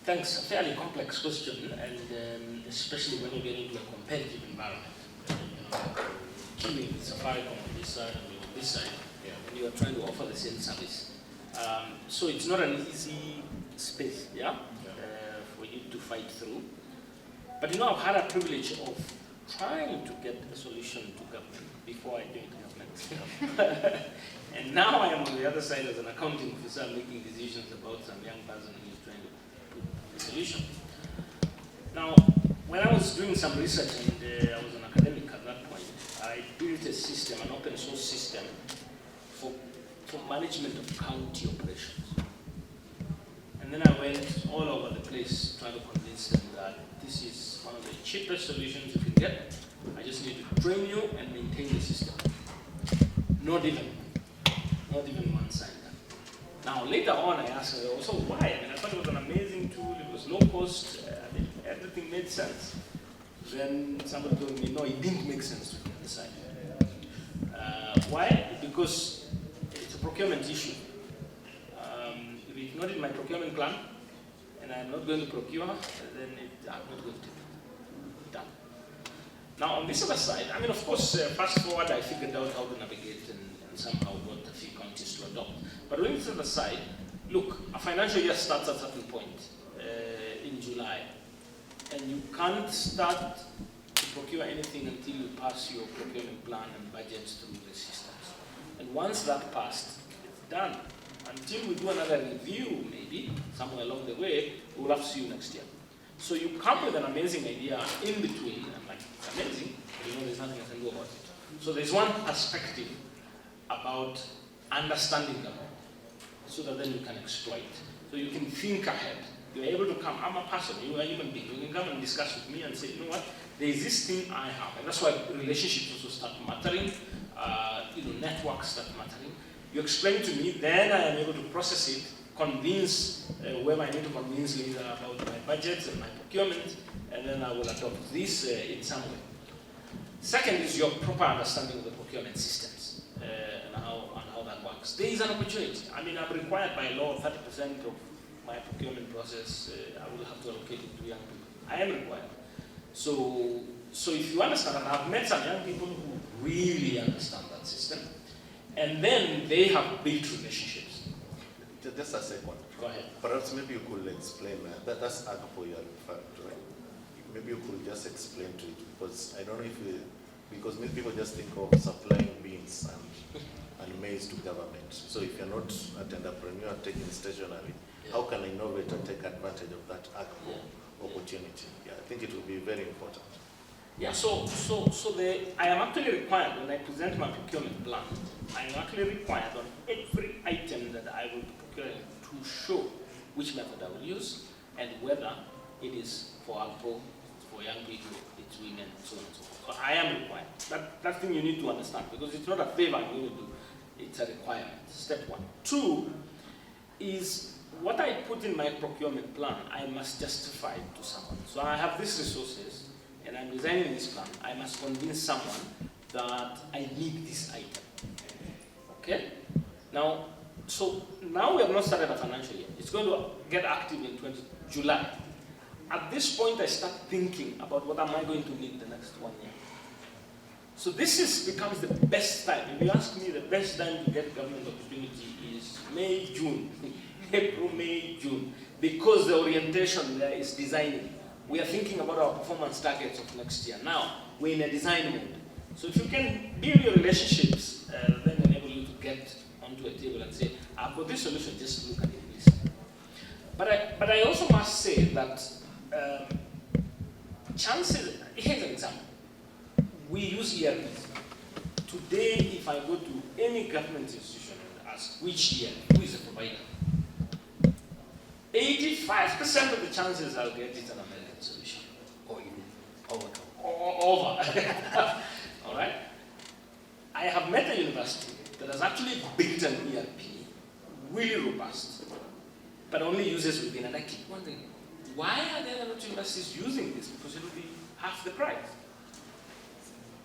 Speaker 4: Thanks. A fairly complex question, and especially when you get into a competitive environment. Killing Safaricom on this side and on this side, and you are trying to offer the same service. So it's not an easy space, for you to fight through. But you know, I've had a privilege of trying to get a solution to government before I joined government. And now I am on the other side as an accounting officer making decisions about some young person who is trying to put a solution. Now, when I was doing some research and I was an academic at that point, I built a system, an open source system for management of county operations. And then I went all over the place trying to convince them that this is one of the cheapest solutions you can get. I just need to train you and maintain the system. Not even one sign. Now later on I asked her, so why? I mean, I thought it was an amazing tool, it was low cost, everything made sense. Then somebody told me, no, it didn't make sense to me on the side. Why? Because it's a procurement issue. If it's not in my procurement plan, and I'm not going to procure, then I'm not going to do it. Done. Now on this other side, I mean, of course, fast forward, I figured out how to navigate and somehow got a few counties to adopt. But on this other side, look, a financial year starts at a certain point in July, and you can't start to procure anything until you pass your procurement plan and budget through the systems. And once that passed, it's done. Until we do another review, maybe, somewhere along the way, we'll have to see you next year. So you come with an amazing idea in between, and like, it's amazing, but there's nothing I can do about it. So there's one perspective about understanding them all, so that then you can exploit. So you can think ahead. You're able to come, I'm a person, you are a human being. You can come and discuss with me and say, you know what, there is this thing I have. And that's why relationships also start mattering, networks start mattering. You explain to me, then I am able to process it, convince whoever I need to convince later about my budgets and my procurement, and then I will adopt this in some way. Second is your proper understanding of the procurement systems and how that works. There is an opportunity. I mean, I'm required by law 30% of my procurement process, I will have to allocate it to young people. I am required. So if you understand, and I've met some young people who really understand that system, and then they have built relationships.
Speaker 5: Just a second.
Speaker 4: Go ahead.
Speaker 5: Perhaps maybe you could explain that's AGPO you are referring to, right? Maybe you could just explain to it, because I don't know because many people just think of supplying beans and maize to government. So if you're not an entrepreneur taking stationery, how can an innovator take advantage of that AGPO opportunity? Yeah, I think it will be very important.
Speaker 4: Yeah, I am actually required, when I present my procurement plan, I am actually required on every item that I will be procuring to show which method I will use and whether it is for AGPO, for young people, it's women, so on and so forth. So I am required. That thing you need to understand, because it's not a favor I'm going to do, it's a requirement, step one. Two is what I put in my procurement plan, I must justify it to someone. So I have these resources, and I'm designing this plan. I must convince someone that I need this item. Okay? Now we have not started a financial year. It's going to get active in July. At this point, I start thinking about what am I going to need the next 1 year. So this becomes the best time. If you ask me, the best time to get government opportunity is May, June. April, May, June. Because the orientation there is designing. We are thinking about our performance targets of next year. Now, we're in a design mode. So if you can build your relationships, then enable you to get onto a table and say, I've got this solution, just look at it, please. But I also must say that chances, here's an example. We use ERPs. Today, if I go to any government institution and ask which ERP, who is the provider, 85% of the chances I'll get it an American solution, or even over. All right? I have met a university that has actually built an ERP, really robust, but only uses within. And I keep wondering, why are there not universities using this? Because it will be half the price.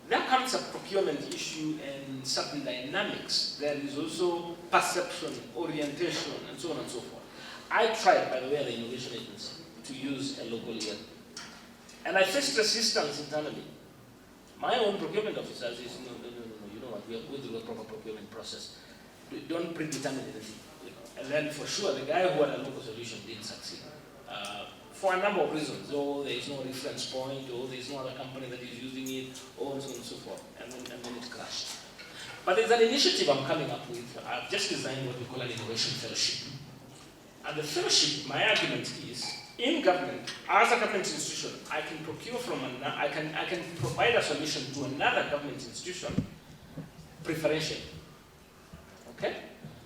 Speaker 4: There comes a procurement issue and certain dynamics. There is also perception, orientation, and so on and so forth. I tried, by the way, at the Innovation Agency to use a local ERP. And I faced resistance internally. My own procurement officers is, no, you know what, we are going through a proper procurement process. Don't predetermine anything. And then for sure, the guy who had a local solution didn't succeed. For a number of reasons. Oh, there is no reference point, or there is no other company that is using it, or so on and so forth. And then it crashed. But there's an initiative I'm coming up with. I've just designed what we call an innovation fellowship. And the fellowship, my argument is, in government, as a government institution, I can procure from I can provide a solution to another government institution preferentially. Okay?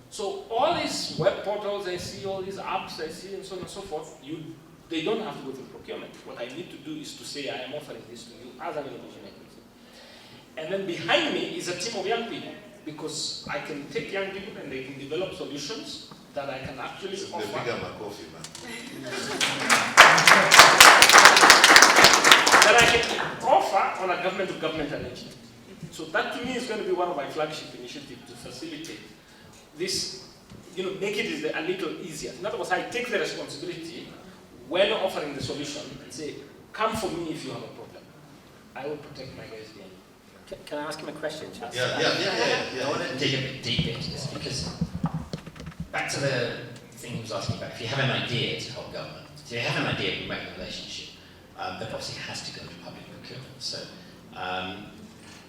Speaker 4: So all these web portals I see, all these apps I see, and so on and so forth, they don't have to go through procurement. What I need to do is to say, I am offering this to you as an innovation agency. And then behind me is a team of young people, because I can take young people and they can develop solutions that I can actually offer.
Speaker 5: The bigger my coffee, man.
Speaker 4: That I can offer on a government-to-government arrangement. So that to me is going to be one of my flagship initiatives to facilitate this, make it a little easier. In other words, I take the responsibility when offering the solution and say, come for me if you have a problem. I will protect my guys behind you.
Speaker 8: Can I ask him a question, Chas?
Speaker 5: Yeah.
Speaker 6: I want to dig a bit deeper into this, because back to the thing he was asking about, if you have an idea to help government, if you have an idea, you make a relationship, that obviously has to go to public procurement. So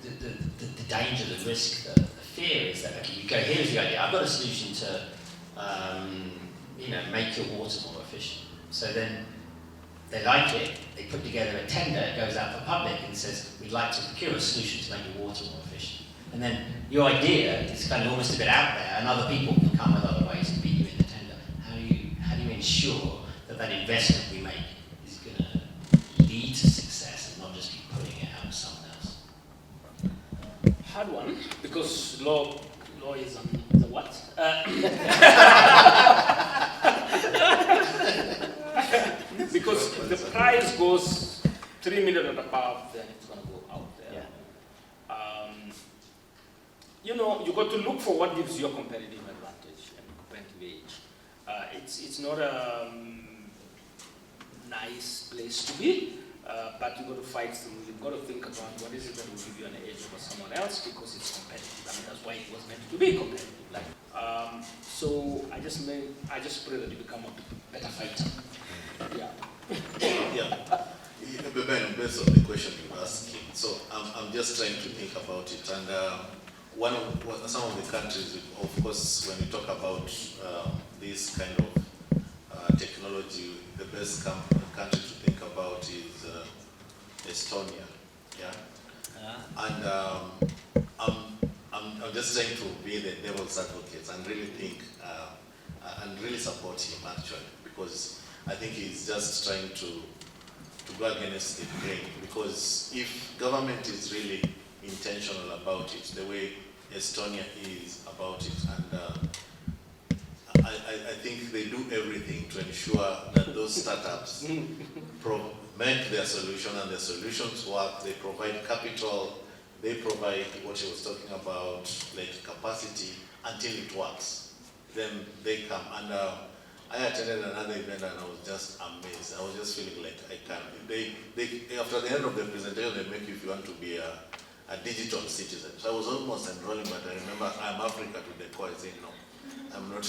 Speaker 6: the danger, the risk, the fear is that, okay, you go, here's the idea, I've got a solution to, make your water more efficient. So then they like it, they put together a tender, it goes out for public and says, we'd like to procure a solution to make your water more efficient. And then your idea is kind of almost a bit out there, and other people can come with other ways to beat you in the tender. How do you ensure that that investment we make is going to lead to success and not just keep putting it out to someone else?
Speaker 4: Hard one, because law is on the what? Because the price goes 3 million and above, then it's going to go out there.
Speaker 6: Yeah.
Speaker 4: You got to look for what gives you a competitive advantage and competitive edge. It's not a nice place to be, but you've got to fight through. You've got to think about what is it that will give you an edge over someone else, because it's competitive. I mean, that's why it was meant to be competitive. So I just pray that you become a better fighter. Yeah.
Speaker 5: Ben, based on the question you were asking, so I'm just trying to think about it. And some of the countries, of course, when you talk about this kind of technology, the best country to think about is Estonia. Yeah. And I'm just trying to be the devil's advocate and really think and really support him actually, because I think he's just trying to go against the grain. Because if government is really intentional about it, the way Estonia is about it, and I think they do everything to ensure that those startups make their solution, and their solutions work. They provide capital, they provide what he was talking about, like capacity, until it works. Then they come. And I attended another event and I was just amazed. I was just feeling like I can't. They after the end of the presentation, they make you if you want to be a digital citizen. So I was almost enrolling, but I remember I'm Africa to the core. I said no, I'm not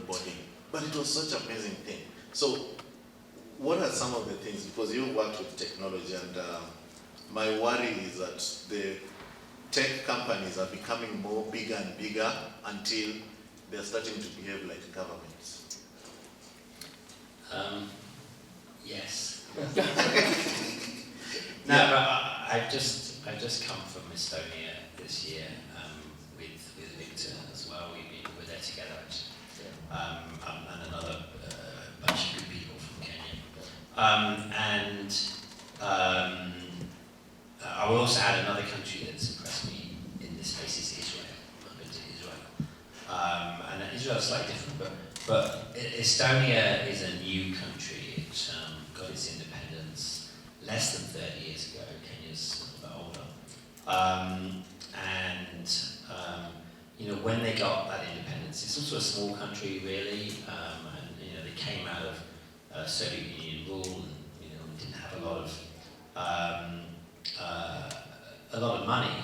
Speaker 5: boarding. But it was such an amazing thing. So what are some of the things? Because you worked with technology, and my worry is that the tech companies are becoming bigger and bigger until they're starting to behave like governments.
Speaker 6: Yes. No, but I've just come from Estonia this year with Victor as well. We're there together actually, and another bunch of good people from Kenya. I will also add another country that's impressed me in this space is Israel. I've been to Israel, and Israel is slightly different, but Estonia is a new country. It got its independence less than 30 years ago. Kenya's a bit older. When they got that independence, it's also a small country really, and they came out of Soviet Union rule, and didn't have a lot of money.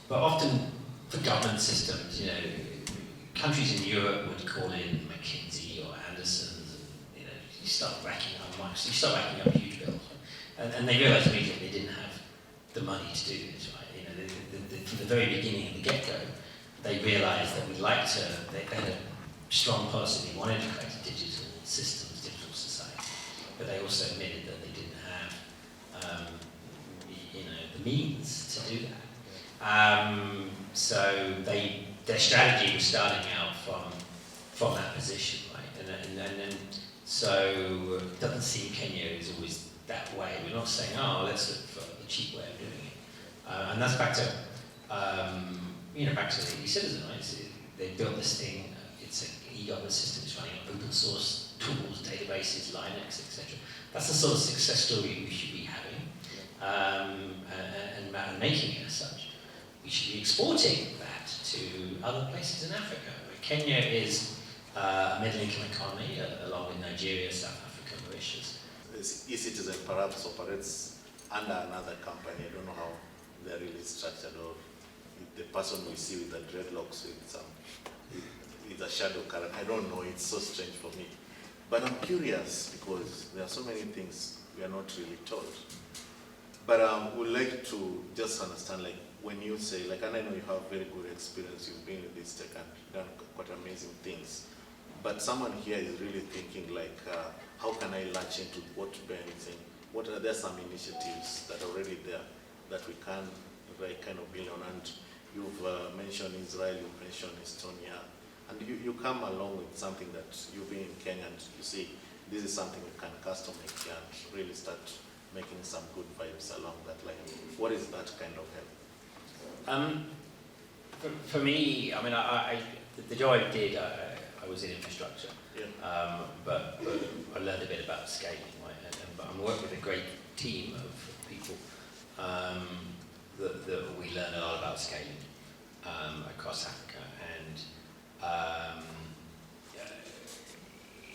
Speaker 6: But often for government systems, countries in Europe would call in McKinsey or Anderson's, and you start racking up huge bills, and they realised immediately they didn't have the money to do this. Right? From the very beginning, at the get-go, they realised that they had a strong policy. They wanted to create a digital systems, digital society, but they also admitted that they didn't have the means to do that. So their strategy was starting out from that position, right? And so it doesn't seem Kenya is always that way. We're not saying, let's look for the cheap way of doing it. And that's back to the e-citizen, right? They built this thing. It's an e-government system. It's running on open source tools, databases, Linux, etc. That's the sort of success story we should be having, and making it as such. We should be exporting that to other places in Africa. Kenya is a middle-income economy, along with Nigeria, South Africa, Mauritius.
Speaker 5: This e-citizen perhaps operates under another company. I don't know how they're really structured, or if the person we see with the dreadlocks with a shadow character. I don't know. It's so strange for me. But I'm curious because there are so many things we are not really told. But we'd like to just understand, when you say, like, and I know you have very good experience, you've been in this tech and done quite amazing things, but someone here is really thinking like, how can I latch into what Ben is saying? What are there some initiatives that are already there that we can like kind of build on? And you've mentioned Israel, you've mentioned Estonia, and you come along with something that you've been in Kenya and you see this is something we can custom make here and really start making some good vibes along that line. What is that kind of help?
Speaker 6: For me, I mean, the job I did, I was in infrastructure,
Speaker 5: Yeah.
Speaker 6: but I learned a bit about scaling, right? But I'm working with a great team of people that we learn a lot about scaling across Africa, and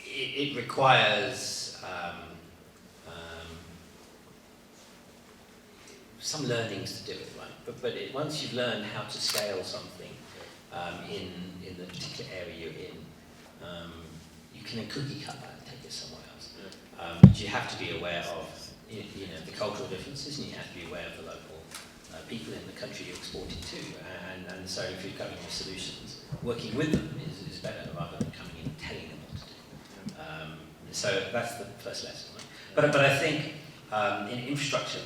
Speaker 6: it requires some learnings to do it, right? But once you've learned how to scale something in the particular area you're in, you can then cookie cut that and take it somewhere else.
Speaker 5: Yeah.
Speaker 6: But you have to be aware of the cultural differences, and you have to be aware of the local people in the country you're exporting to. And so if you're coming with solutions, working with them is better rather than coming in and telling them what to do. So that's the first lesson. Right? But I think in infrastructure,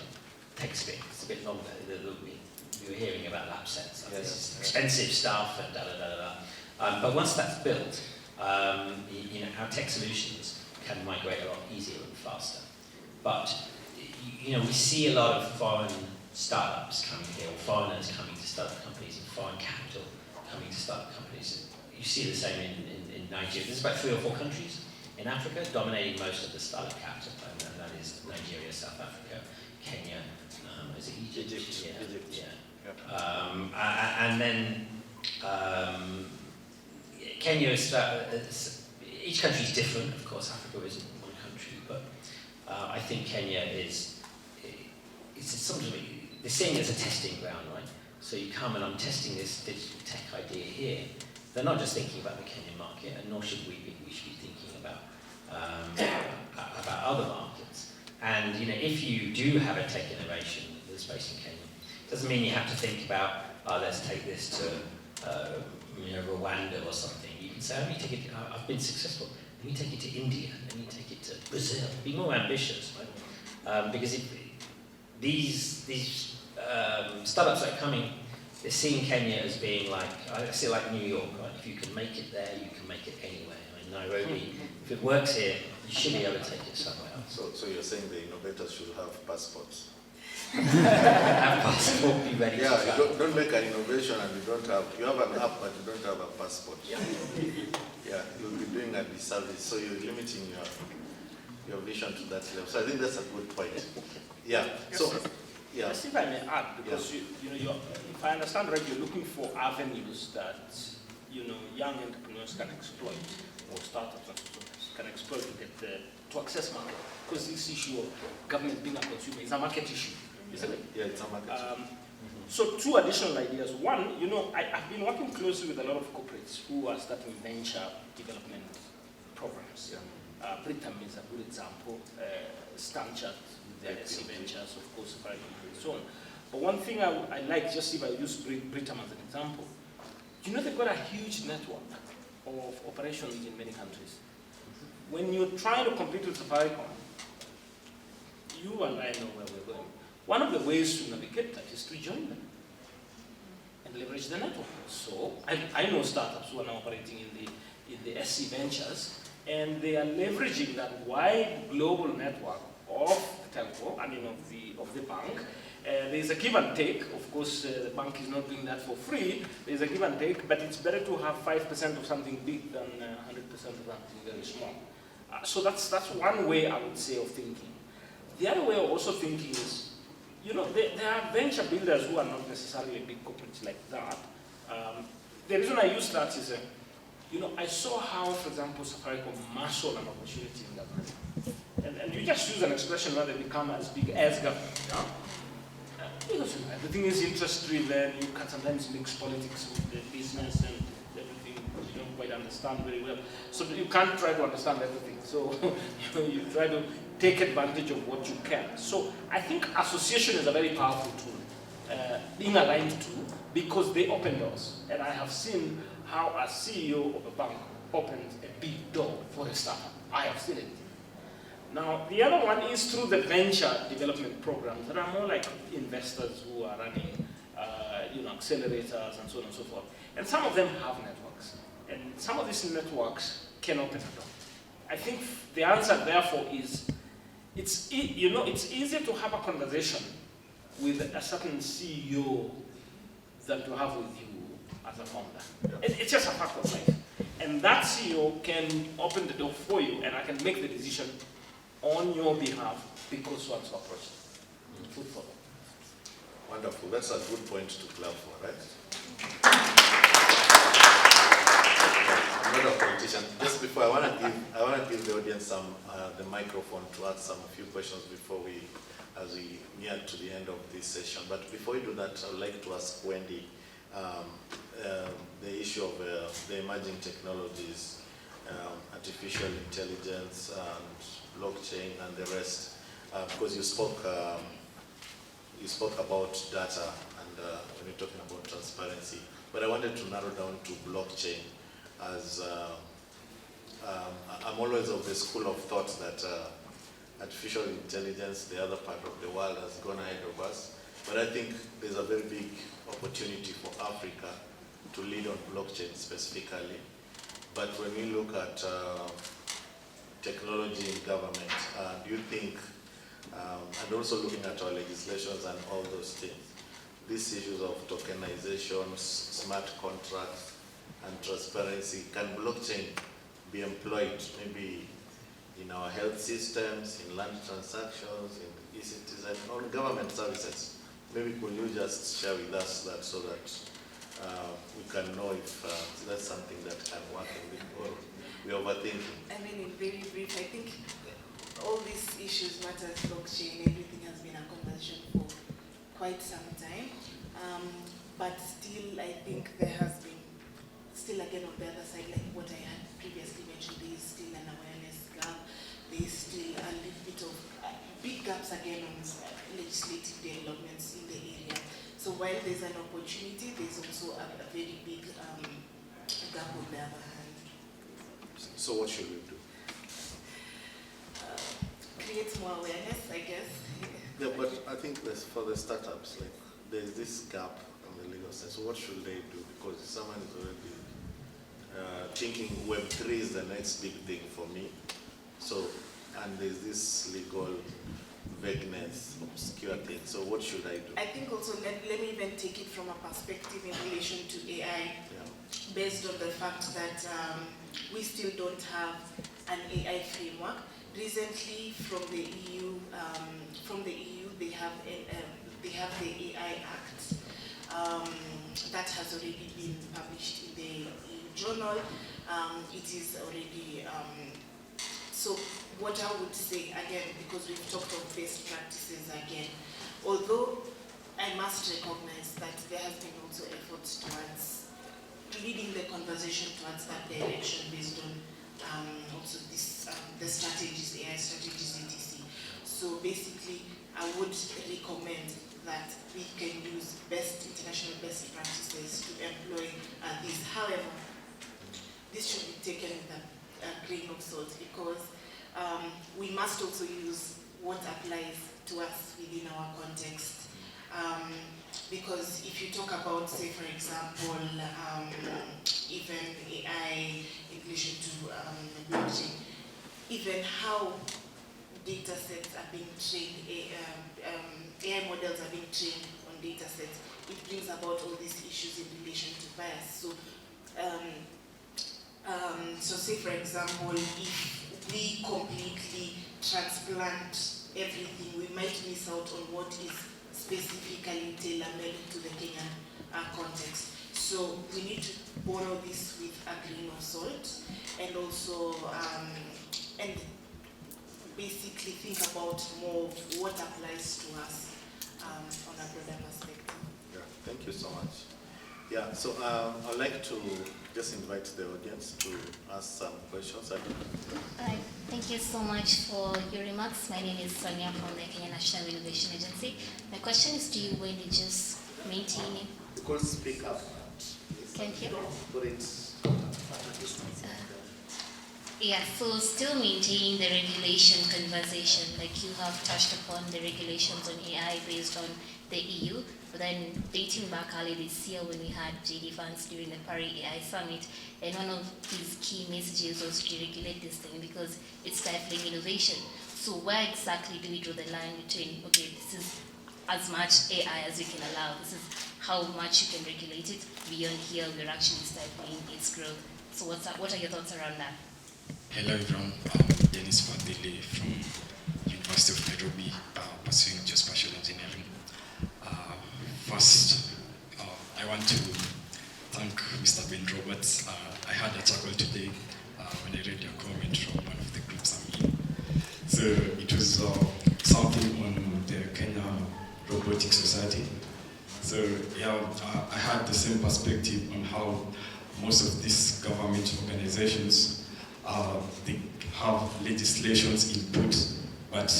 Speaker 6: takes a bit. It's a bit longer. We were hearing about lab sets. This is expensive stuff and but once that's built, our tech solutions can migrate a lot easier and faster. But we see a lot of foreign startups coming here, or foreigners coming to start companies, and foreign capital coming to start companies. You see the same in Nigeria. There's about 3 or 4 countries in Africa dominating most of the startup capital, and that is Nigeria, South Africa, Kenya. Is it Egypt?
Speaker 5: Egypt.
Speaker 6: Yeah. And then Kenya is each country is different. Of course, Africa isn't one country, but I think Kenya is something they're seeing it as a testing ground, right? So you come and I'm testing this digital tech idea here. They're not just thinking about the Kenyan market, and nor should we be. We should be thinking about other markets. And if you do have a tech innovation that's based in Kenya, it doesn't mean you have to think about let's take this to Rwanda or something. You can say, let me take it. I've been successful. Let me take it to India. Let me take it to Brazil. Be more ambitious, right? Because these startups that are coming, they're seeing Kenya as being like, I see it like New York, right? If you can make it there, you can make it anywhere. I mean, Nairobi, if it works here, you should be able to take it somewhere else.
Speaker 5: So you're saying the innovators should have passports?
Speaker 6: Have passport, be ready to
Speaker 5: Yeah,
Speaker 6: go.
Speaker 5: don't make an innovation and you have an app but you don't have a passport.
Speaker 6: Yeah.
Speaker 5: Yeah, you'll be doing a disservice, so you're limiting your vision to that level. So I think that's a good point. Yeah. So, yeah.
Speaker 4: Yes, if I may add, because if I understand right, you're looking for avenues that young entrepreneurs can exploit, or startups can exploit to get to access market. Because this issue of government being a consumer is a market issue, isn't it?
Speaker 5: Yeah, it's a market issue.
Speaker 4: So 2 additional ideas. One, I've been working closely with a lot of corporates who are starting venture development programs.
Speaker 5: Yeah.
Speaker 4: Britam is a good example. Stanchart, the SC Ventures, of course, and so on. But one thing I like, just if I use Britam as an example, they've got a huge network of operations in many countries. When you're trying to compete with Safaricom, you and I know where we're going. One of the ways to navigate that is to join them and leverage the network. So I know startups who are now operating in the SC Ventures, and they are leveraging that wide global network of the telco, of the bank. There's a give and take. Of course, the bank is not doing that for free. There's a give and take, but it's better to have 5% of something big than 100% of something very small. So that's one way I would say of thinking. The other way of also thinking is, there are venture builders who are not necessarily big corporates like that. The reason I use that is, I saw how, for example, Safaricom marshaled an opportunity in government. And you just use an expression where they become as big as government. Yeah? Because everything is interest-driven, you can sometimes mix politics with the business and everything you don't quite understand very well. So you can't try to understand everything. So you try to take advantage of what you can. So I think association is a very powerful tool. being aligned to, because they open doors. And I have seen how a CEO of a bank opens a big door for a startup. I have seen it. Now, the other one is through the venture development programs that are more like investors who are running accelerators and so on and so forth. And some of them have networks. And some of these networks can open a door. I think the answer, therefore, is it's easier to have a conversation with a certain CEO than to have with you as a founder. Yeah. It's just a fact of life. And that CEO can open the door for you, and I can make the decision on your behalf because so and so approach. Food for them.
Speaker 5: Wonderful. That's a good point to clap for, right? I'm not a politician. Just before, I want to give the audience the microphone to ask a few questions before as we near to the end of this session. But before we do that, I would like to ask Wendy the issue of the emerging technologies, artificial intelligence and blockchain and the rest, because you spoke about data and when you're talking about transparency. But I wanted to narrow down to blockchain, as I'm always of the school of thought that artificial intelligence, the other part of the world, has gone ahead of us. But I think there's a very big opportunity for Africa to lead on blockchain specifically. But when we look at technology in government, do you think, and also looking at our legislations and all those things, these issues of tokenization, smart contracts, and transparency, can blockchain be employed maybe in our health systems, in land transactions, in e-citizen, or government services? Maybe could you just share with us that so that we can know if that's something that can work or we're overthinking?
Speaker 7: I mean, in very brief, I think all these issues, matters, blockchain, everything has been a conversation for quite some time. But still, I think there has been, still again on the other side, like what I had previously mentioned, there is still an awareness gap. There is still a little bit of big gaps again on legislative developments in the area. So while there's an opportunity, there's also a very big gap on the other hand.
Speaker 5: So what should we do?
Speaker 7: Create more awareness, I guess.
Speaker 5: Yeah, but I think for the startups, like there's this gap on the legal side. So what should they do? Because someone is already thinking Web3 is the next big thing for me. So, and there's this legal vagueness, obscure thing. So what should I do?
Speaker 7: I think also, let me even take it from a perspective in relation to AI, based on the fact that we still don't have an AI framework. Recently, from the EU, they have the AI Act that has already been published in the EU journal. It is already so. What I would say again, because we've talked of best practices again, although I must recognize that there has been also efforts towards leading the conversation towards that direction based on also this the strategies, AI strategies, etc. So basically, I would recommend that we can use international best practices to employ this. However, this should be taken with a grain of salt, because we must also use what applies to us within our context. Because if you talk about, say, for example, even AI in relation to blockchain, even how data sets are being trained, AI models are being trained on data sets, it brings about all these issues in relation to bias. So say, for example, if we completely transplant everything, we might miss out on what is specifically tailor-made to the Kenyan context. So we need to borrow this with a grain of salt, and also and basically think about more of what applies to us on a broader perspective.
Speaker 5: Yeah, thank you so much. Yeah, so I'd like to just invite the audience to ask some questions.
Speaker 8: Hi, thank you so much for your remarks. My name is Sonia from the Kenya National Innovation Agency. My question is to you, Wendy, just maintaining.
Speaker 3: You could speak up.
Speaker 8: Thank you.
Speaker 3: Put it.
Speaker 8: Yeah, so still maintaining the regulation conversation, like you have touched upon the regulations on AI based on the EU, but then dating back early this year when we had JD Vance during the Paris AI Summit, and one of his key messages was to regulate this thing because it's stifling innovation. So where exactly do we draw the line between, okay, this is as much AI as we can allow, this is how much you can regulate it, beyond here we're actually stifling its growth. So what are your thoughts around that?
Speaker 9: Hello everyone, I'm Dennis Fadili from University of Nairobi, pursuing geospatial engineering. First, I want to thank Mr. Ben Roberts. I had a chuckle today when I read your comment from one of the groups I'm in. So it was something on the Kenya Robotics Society. So yeah, I had the same perspective on how most of these government organizations they have legislations input, but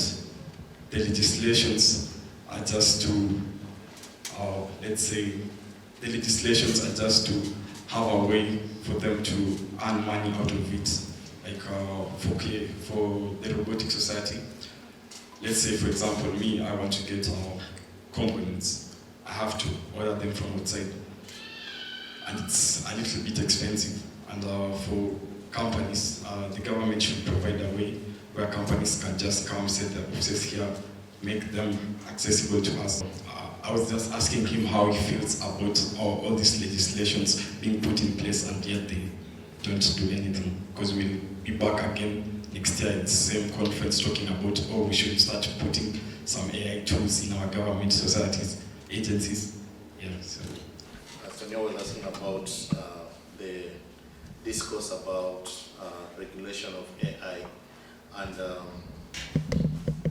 Speaker 9: the legislations are just to, let's say, the legislations are just to have a way for them to earn money out of it. Like for the robotic society, let's say for example, me, I want to get components. I have to order them from outside, and it's a little bit expensive. And for companies, the government should provide a way where companies can just come, set their offices here, make them accessible to us. I was just asking him how he feels about all these legislations being put in place and yet they don't do anything. Because we'll be back again next year at the same conference talking about, we should start putting some AI tools in our government, societies, agencies. Yeah, so.
Speaker 5: Sonia was asking about the discourse about regulation of AI, and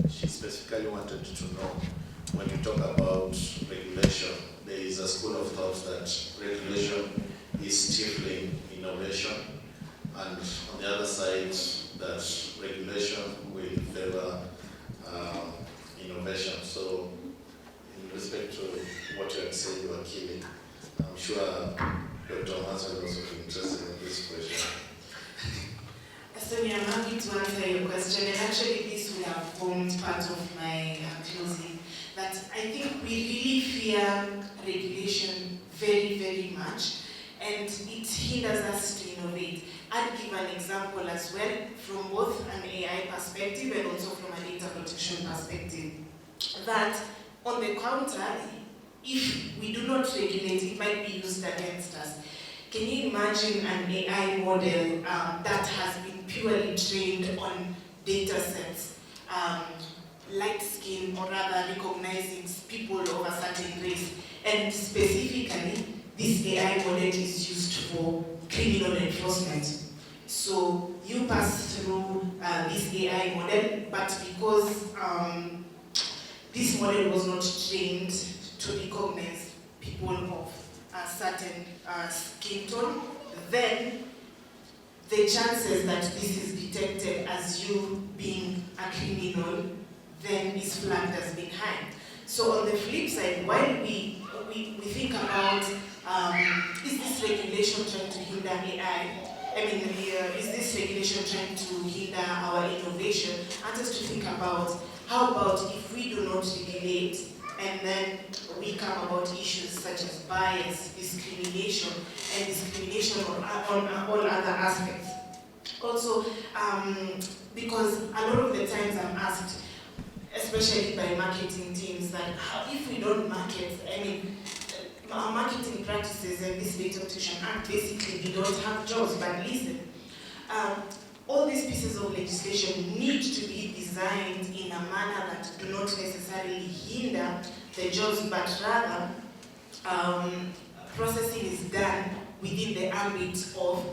Speaker 5: she specifically wanted to know, when you talk about regulation, there is a school of thought that regulation is stifling innovation, and on the other side, that regulation will favor innovation. So, in respect to what you had said, you are killing. I'm sure Dr. Manso will also be interested in this question.
Speaker 7: Sonia, I'm happy to answer your question, and actually this will have formed part of my closing, that I think we really fear regulation very, very much, and it hinders us to innovate. I'd give an example as well, from both an AI perspective and also from a data protection perspective, that on the counter, if we do not regulate, it might be used against us. Can you imagine an AI model that has been purely trained on data sets, light skin, or rather recognizing people of a certain race, and specifically, this AI model is used for criminal enforcement. So you pass through this AI model, but because this model was not trained to recognize people of a certain skin tone, then the chances that this is detected as you being a criminal then is flagged as being high. So on the flip side, while we think about is this regulation trying to hinder AI? Is this regulation trying to hinder our innovation? And just to think about, how about if we do not regulate and then we come about issues such as bias, discrimination, and discrimination on all other aspects. Also, because a lot of the times I'm asked, especially by marketing teams, that if we don't market, our marketing practices and this Data Protection Act, basically we don't have jobs, but listen, all these pieces of legislation need to be designed in a manner that do not necessarily hinder the jobs, but rather processing is done within the ambit of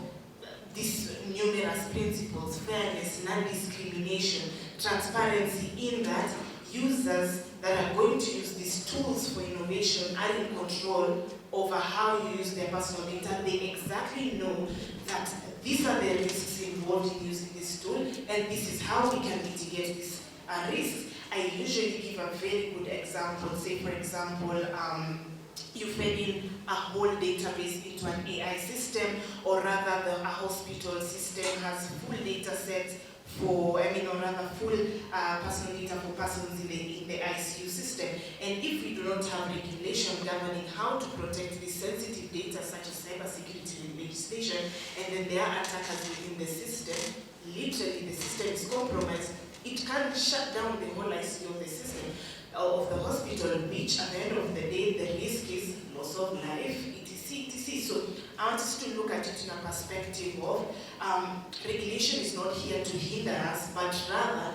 Speaker 7: these numerous principles: fairness, non-discrimination, transparency, in that users that are going to use these tools for innovation are in control over how you use their personal data. They exactly know that these are the risks involved in using this tool, and this is how we can mitigate these risks. I usually give a very good example. Say, for example, you fed in a whole database into an AI system, or rather a hospital system has full data sets for, or rather full personal data for persons in the ICU system. And if we do not have regulation governing how to protect this sensitive data, such as cybersecurity legislation, and then there are attackers within the system, literally the system is compromised, it can shut down the whole ICU of the system, of the hospital, which at the end of the day, the risk is loss of life, etc., etc. So I want us to look at it in a perspective of regulation is not here to hinder us, but rather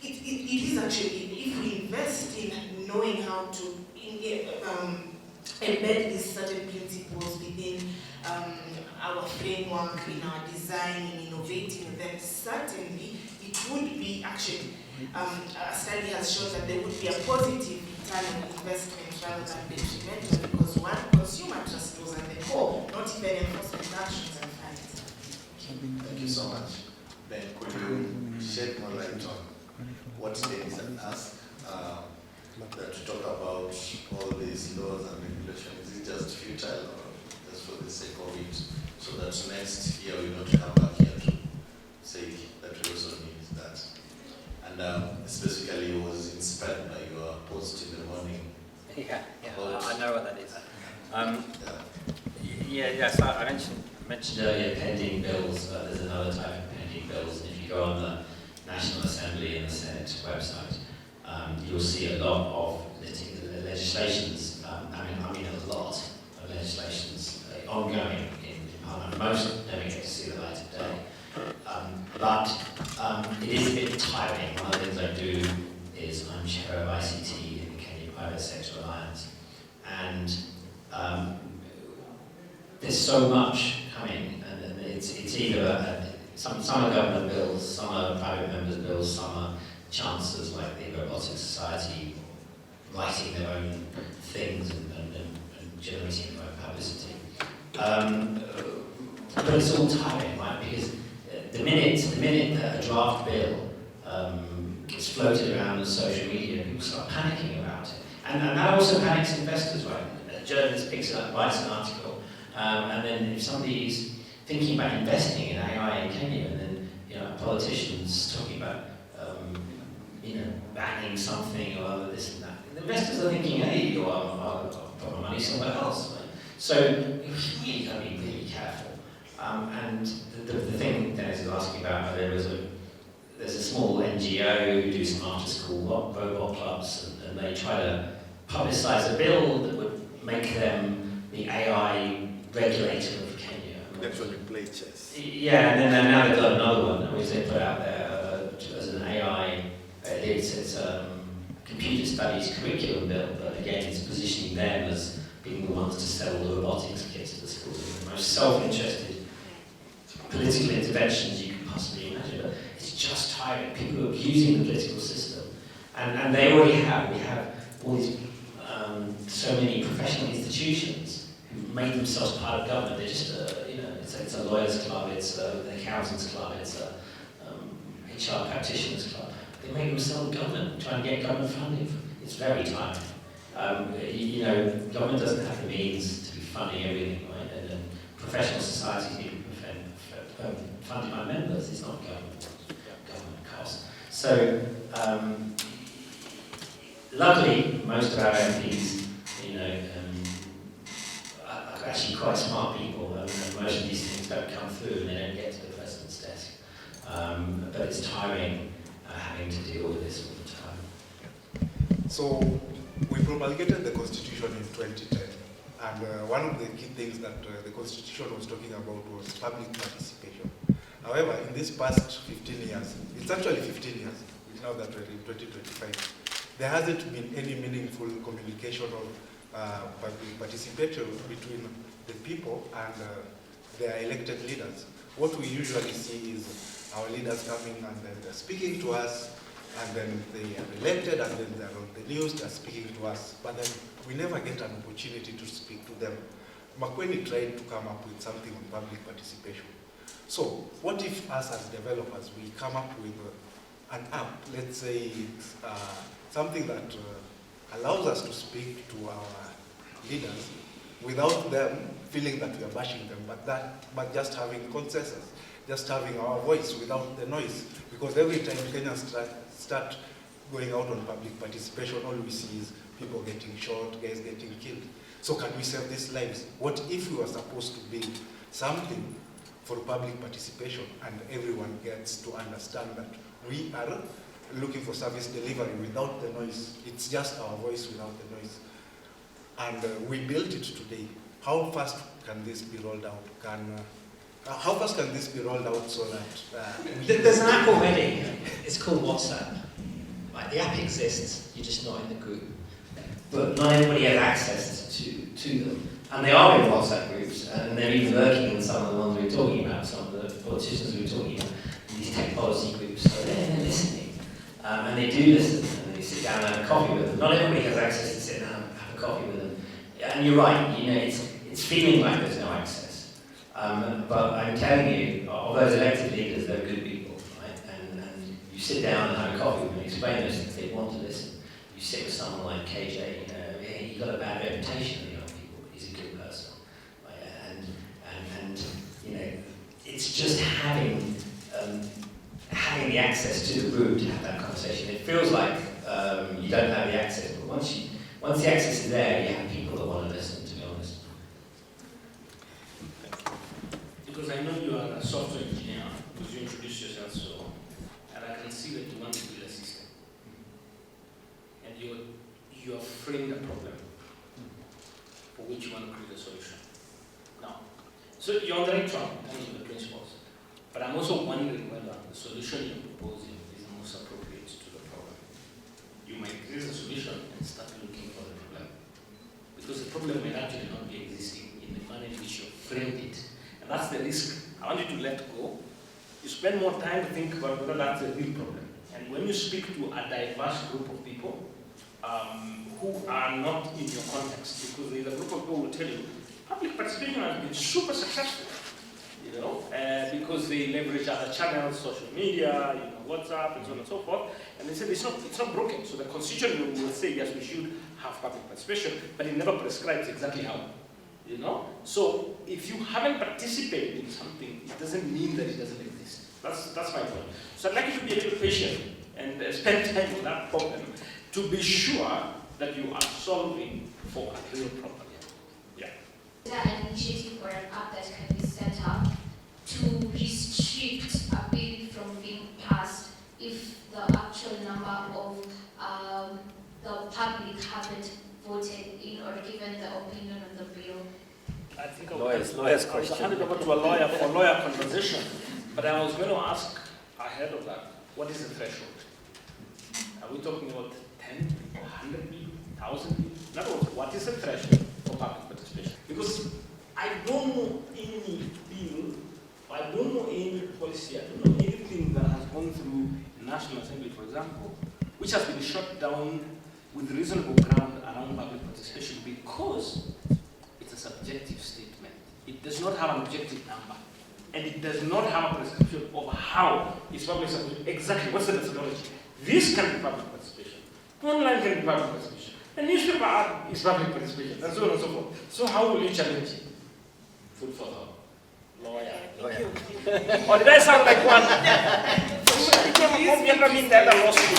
Speaker 7: it is actually, if we invest in knowing how to embed these certain principles within our framework, in our design, in innovating, then certainly it would be actually, a study has shown that there would be a positive return on investment rather than detrimental, because one, consumer trust was at the core, not even enforcement actions and fines.
Speaker 5: Thank you so much. Ben, could you shed more light on what there is an ask that to talk about all these laws and regulations? Is it just futile or just for the sake of it, so that next year we don't come back here to say that we also need that? And specifically, it was inspired by your post in the morning.
Speaker 10: Yeah, I know what that is. So I mentioned
Speaker 6: earlier pending bills, but there's another type of pending bills. And if you go on the National Assembly and the Senate website, you'll see a lot of legislations. I mean a lot of legislations ongoing in Parliament. Most never get to see the light of day. But it is a bit tiring. One of the things I do is I'm chair of ICT in the Kenya Private Sector Alliance, and there's so much coming, and it's either some are government bills, some are private members' bills, some are chancellors like the Robotics Society writing their own things and generating their own publicity. But it's all tiring, right? Because the minute that a draft bill gets floated around on social media, people start panicking about it. And that also panics investors, right? A journalist picks it up, writes an article, and then if somebody is thinking about investing in AI in Kenya, and then a politician's talking about banning something or other this and that, the investors are thinking, hey, I'll put my money somewhere else. Right? So you really got to be really careful. And the thing Dennis is asking about, there's a small NGO who do some after-school robot clubs, and they try to publicise a bill that would make them the AI regulator of Kenya.
Speaker 5: Actually play chess.
Speaker 6: Yeah, and then now they've got another one, which they put out there as an AI, it's computer studies curriculum bill, but again it's positioning them as being the ones to sell the robotics kits to the schools. The most self-interested political interventions you can possibly imagine, but it's just tiring. People are abusing the political system, and they already have. We have all these so many professional institutions who've made themselves part of government. They're just it's a lawyers club, it's an accountants club, it's a HR practitioners club. They make themselves government, try and get government funding. It's very tiring. Government doesn't have the means to be funding everything, right? And professional societies need to be funded by members. It's not government cost. So, luckily, most of our MPs, are actually quite smart people, and most of these things don't come through and they don't get to the president's desk. But it's tiring having to deal with this all the time.
Speaker 11: So we promulgated the Constitution in 2010, and one of the key things that the Constitution was talking about was public participation. However, in this past 15 years, it's actually 15 years, now that we're in 2025, there hasn't been any meaningful communication or public participation between the people and their elected leaders. What we usually see is our leaders coming and then they're speaking to us, and then they are elected, and then they're on the news, they're speaking to us, but then we never get an opportunity to speak to them. Makweni tried to come up with something on public participation. So what if us as developers, we come up with an app, let's say something that allows us to speak to our leaders without them feeling that we are bashing them, but just having consensus, just having our voice without the noise. Because every time Kenyans start going out on public participation, all we see is people getting shot, guys getting killed. So can we save these lives? What if we were supposed to build something for public participation and everyone gets to understand that we are looking for service delivery without the noise? It's just our voice without the noise. And we built it today. How fast can this be rolled out? How fast can this be rolled out so that...
Speaker 6: There's an app already. It's called WhatsApp. Like, the app exists, you're just not in the group. But not everybody has access to them. And they are in WhatsApp groups, and they're even lurking in some of the ones we were talking about, some of the politicians we were talking about, these tech policy groups. So they're listening. And they do listen, and they sit down and have a coffee with them. Not everybody has access to sit down and have a coffee with them. And you're right, you know, it's feeling like there's no access. But I'm telling you, of those elected leaders, they're good people, right? And you sit down and have a coffee with them and explain those things, they want to listen. You sit with someone like KJ, you know, he got a bad reputation with young people, but he's a good person. Right? And you know, it's just having the access to the room to have that conversation. It feels like you don't have the access, but once the access is there, you have people that want to listen, to be honest.
Speaker 4: Because I know you are a software engineer, because you introduced yourself so, and I can see that you want to build a system. And you have framed a problem for which you want to create a solution. Now, so you're on the right track in terms of the principles, but I'm also wondering whether the solution you're proposing is the most appropriate to the problem. You might create a solution and start looking for the problem, because the problem may actually not be existing in the manner in which you framed it. And that's the risk. I want you to let go. You spend more time to think about whether that's a real problem. And when you speak to a diverse group of people who are not in your context, because there's a group of people who will tell you, public participation has been super successful, you know, because they leverage other channels, social media, you know, WhatsApp, and so on and so forth. And they said it's not broken. So the constitution will say, yes, we should have public participation, but it never prescribes exactly how. You know? So if you haven't participated in something, it doesn't mean that it doesn't exist. That's my point. So I'd like you to be a little patient and spend time with that problem to be sure that you are solving for a real problem. Yeah.
Speaker 12: Is there an initiative or an app that can be set up to restrict a bill from being passed if the actual number of the public haven't voted in or given the opinion on the bill?
Speaker 4: I think
Speaker 10: lawyer's question.
Speaker 4: I'll hand it over to a lawyer for lawyer conversation, but I was going to ask ahead of that, what is the threshold? Are we talking about 10, 100 people, 1,000 people? In other words, what is the threshold for public participation? Because I don't know any bill, I don't know any policy, I don't know anything that has gone through the National Assembly, for example, which has been shut down with reasonable ground around public participation because it's a subjective statement. It does not have an objective number. And it does not have a prescription of how is public participation. Exactly, what's the methodology? This can be public participation. Online can be public participation. A newspaper ad is public participation, and so on and so forth. So how will you challenge it? Food for thought. Lawyer. Or did I sound like one? You never mean that law school.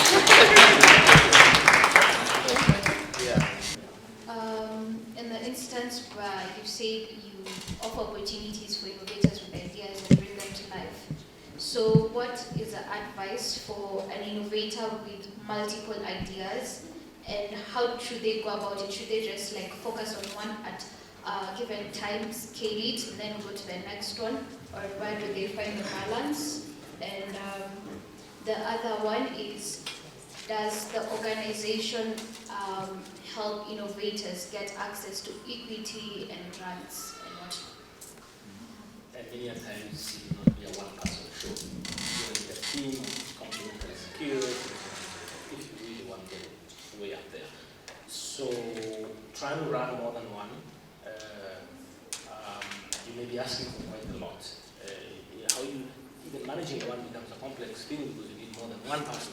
Speaker 12: In the instance where you say you offer opportunities for innovators with ideas and bring them to life, so what is the advice for an innovator with multiple ideas, and how should they go about it? Should they just like focus on one at a given time, scale it, and then go to the next one, or where do they find the balance? And the other one is, does the organization help innovators get access to equity and grants and what?
Speaker 4: And many times it will not be a one-person show. You need a team, complementary skills, if you really want to way up there. So trying to run more than one, you may be asking for quite a lot. How you, even managing one becomes a complex thing because you need more than one person.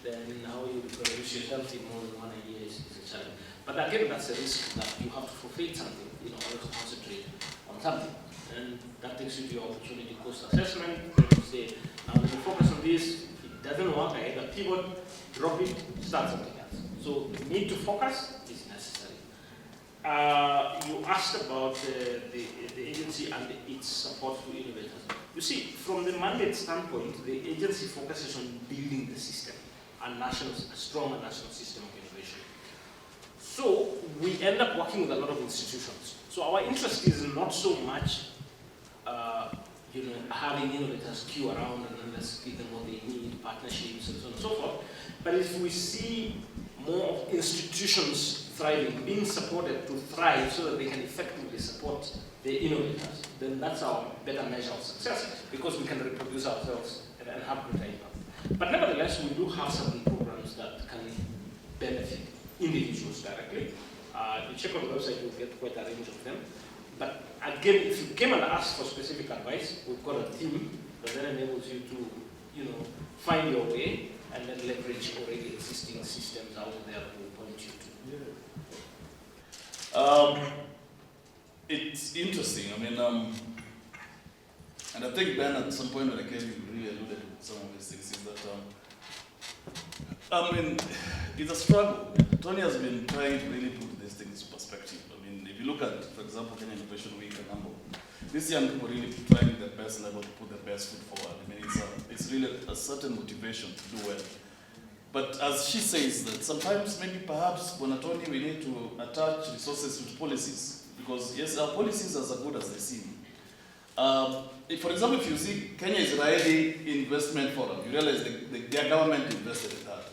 Speaker 4: then how you reproduce yourself in more than one idea is a challenge. But again, that's a risk that you have to forfeit something in order to concentrate on something. And that takes you to your opportunity cost assessment. You say, now let me focus on this. If it doesn't work, I either pivot, drop it, start something else. So the need to focus is necessary. You asked about the agency and its support to innovators. You see, from the mandate standpoint, the agency focuses on building the system, a strong national system of innovation. So we end up working with a lot of institutions. So our interest is not so much having innovators queue around and then let's give them what they need, partnerships and so on and so forth. But if we see more institutions thriving, being supported to thrive so that they can effectively support the innovators, then that's our better measure of success, because we can reproduce ourselves and have greater impact. But nevertheless, we do have certain programs that can benefit individuals directly. You check on the website, you'll get quite a range of them. But again, if you came and asked for specific advice, we've got a team that then enables you to, find your way and then leverage already existing systems out there that will point you to.
Speaker 13: It's interesting. I mean, and I think Ben at some point when I came, you really alluded to some of these things. Is that it's a struggle. Tony has been trying to really put these things in perspective. I mean, if you look at, for example, Kenya Innovation Week and Humble, these young people really trying their best level to put their best foot forward. I mean, it's really a certain motivation to do well. But as she says, that sometimes maybe perhaps when Tony we need to attach resources to policies, because yes, our policies are as good as they seem. For example, if you see Kenya Israeli Investment Forum, you realize their government invested in that.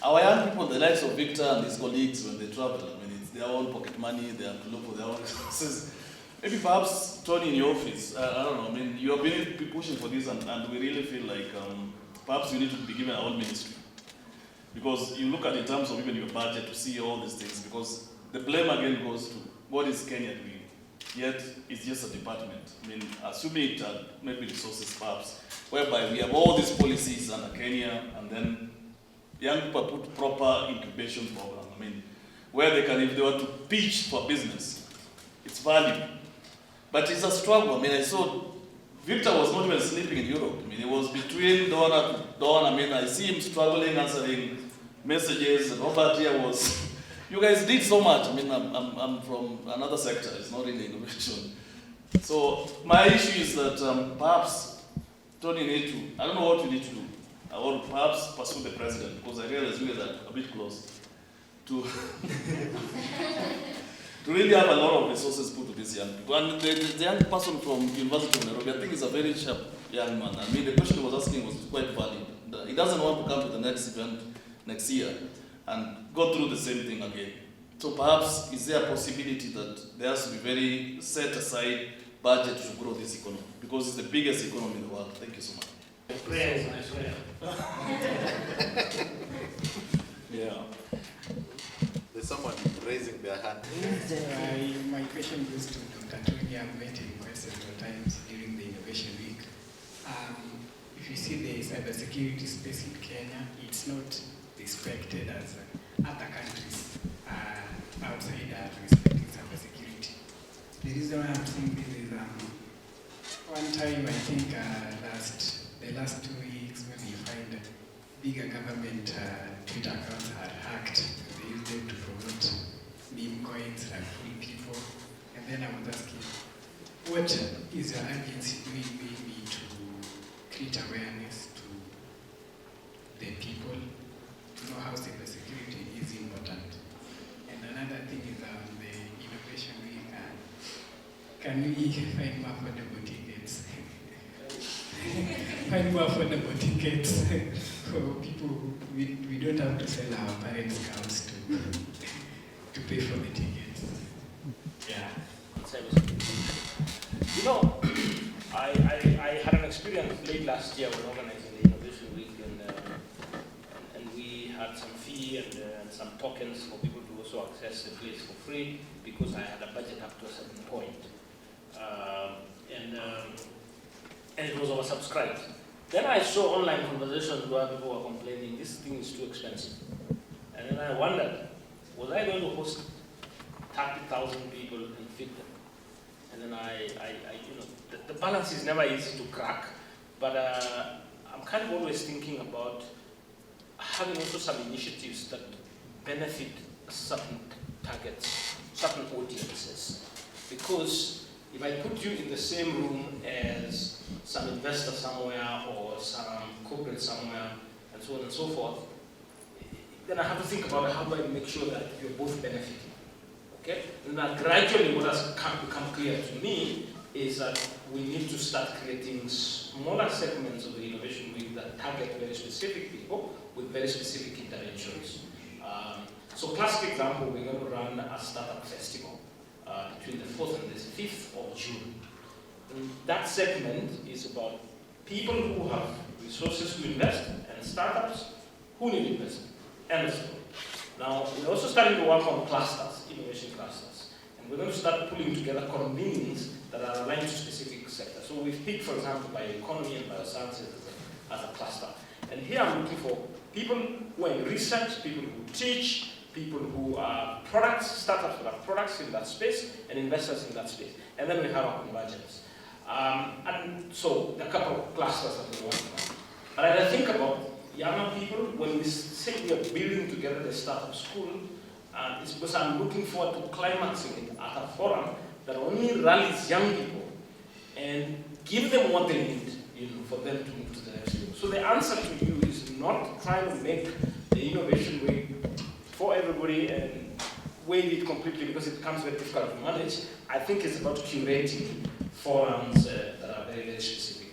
Speaker 13: Our young people, the likes of Victor and his colleagues, when they travel, I mean, it's their own pocket money, they have to look for their own resources. Maybe perhaps, Tony, in your office, I don't know, I mean, you have been pushing for this, and we really feel like perhaps we need to be given our own ministry. Because you look at in terms of even your budget to see all these things, because the blame again goes to what is Kenya doing? Yet it's just a department. I mean, assuming it had maybe resources perhaps, whereby we have all these policies under Kenya, and then young people put proper incubation program. I mean, where they can, if they were to pitch for business, it's value. But it's a struggle. I mean, I saw Victor was not even sleeping in Europe. I mean, it was between dawn to dawn. I mean, I see him struggling answering messages. And Robert here was, you guys did so much. I mean, I'm from another sector. It's not really innovation. So my issue is that perhaps Tony need to, I don't know what we need to do. I will perhaps pursue the president, because I realize we are a bit close to to really have a lot of resources put to these young people. And the young person from University of Nairobi, I think is a very sharp young man. I mean, the question he was asking was quite valid. He doesn't want to come to the next event next year and go through the same thing again. So perhaps is there a possibility that there has to be very set aside budget to grow this economy? Because it's the biggest economy in the world. Thank you so much.
Speaker 4: Prayers, I swear.
Speaker 13: Yeah.
Speaker 5: There's someone raising their hand.
Speaker 14: My question goes to Dr. Tony. I've met him quite several times during the Innovation Week. If you see the cybersecurity space in Kenya, it's not respected as other countries outside are respecting cybersecurity. The reason why I'm saying this is one time, I think the last 2 weeks, when you find bigger government Twitter accounts are hacked, they use them to promote meme coins like free people. And then I was asking, what is your agency doing maybe to create awareness to the people to know how cybersecurity is important? And another thing is the Innovation Week. Can we find more affordable tickets? Find more affordable tickets for people. We don't have to sell our parents' cows to pay for the tickets. Yeah.
Speaker 4: You know, I had an experience late last year when organizing the Innovation Week, and we had some fee and some tokens for people to also access the place for free, because I had a budget up to a certain point. And it was oversubscribed. Then I saw online conversations where people were complaining, this thing is too expensive. And then I wondered, was I going to host 30,000 people and feed them? And then the balance is never easy to crack, but I'm kind of always thinking about having also some initiatives that benefit certain targets, certain audiences. Because if I put you in the same room as some investor somewhere or some corporate somewhere and so on and so forth, then I have to think about how do I make sure that you're both benefiting. Okay? And now gradually what has become clear to me is that we need to start creating smaller segments of the Innovation Week that target very specific people with very specific interventions. So classic example, we're going to run a startup festival between the 4th and the 5th of June. And that segment is about people who have resources to invest and startups who need investment. End of story. Now, we're also starting to work on clusters, innovation clusters. And we're going to start pulling together convenings that are aligned to specific sectors. So we've picked, for example, bioeconomy and biosciences as a cluster. And here I'm looking for people who are in research, people who teach, people who are products, startups that have products in that space, and investors in that space. And then we have our convergence. And so there are a couple of clusters that we're working on. But as I think about younger people, when we say we are building together the startup school, it's because I'm looking forward to climaxing it at a forum that only rallies young people and give them what they need, for them to move to the next level. So the answer to you is not trying to make the Innovation Week for everybody and waive it completely because it becomes very difficult to manage. I think it's about curating forums that are very, very specific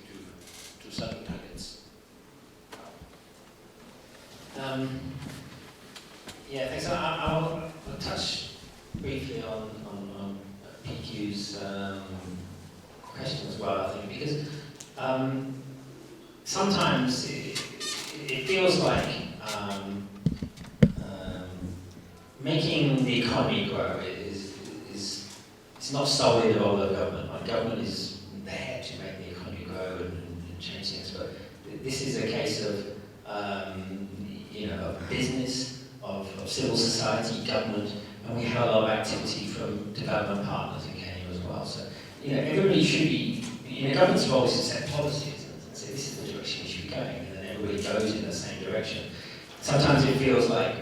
Speaker 4: to certain targets.
Speaker 6: Yeah, thanks. I'll touch briefly on PQ's question as well, I think, because sometimes it feels like making the economy grow it's not solely the role of government. Like, government is there to make the economy grow and change things, but this is a case of of business, of civil society, government, and we have a lot of activity from development partners in Kenya as well. So, everybody should be, government's role is to set policies and say this is the direction we should be going, and then everybody goes in the same direction. Sometimes it feels like,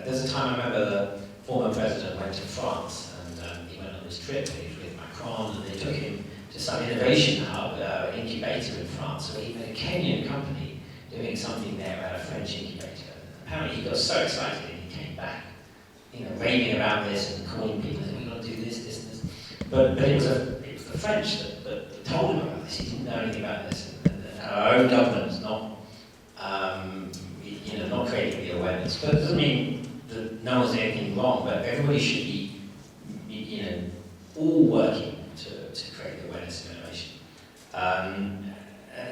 Speaker 6: there's a time I remember the former president went to France, and he went on this trip, he was with Macron, and they took him to some innovation hub, incubator in France. So he met a Kenyan company doing something there at a French incubator. Apparently he got so excited and he came back, raving about this and calling people, saying, we've got to do this, this, and this. But it was the French that told him about this. He didn't know anything about this. And our own government's not, not creating the awareness. But it doesn't mean that no one's doing anything wrong, but everybody should be, all working to create the awareness of innovation.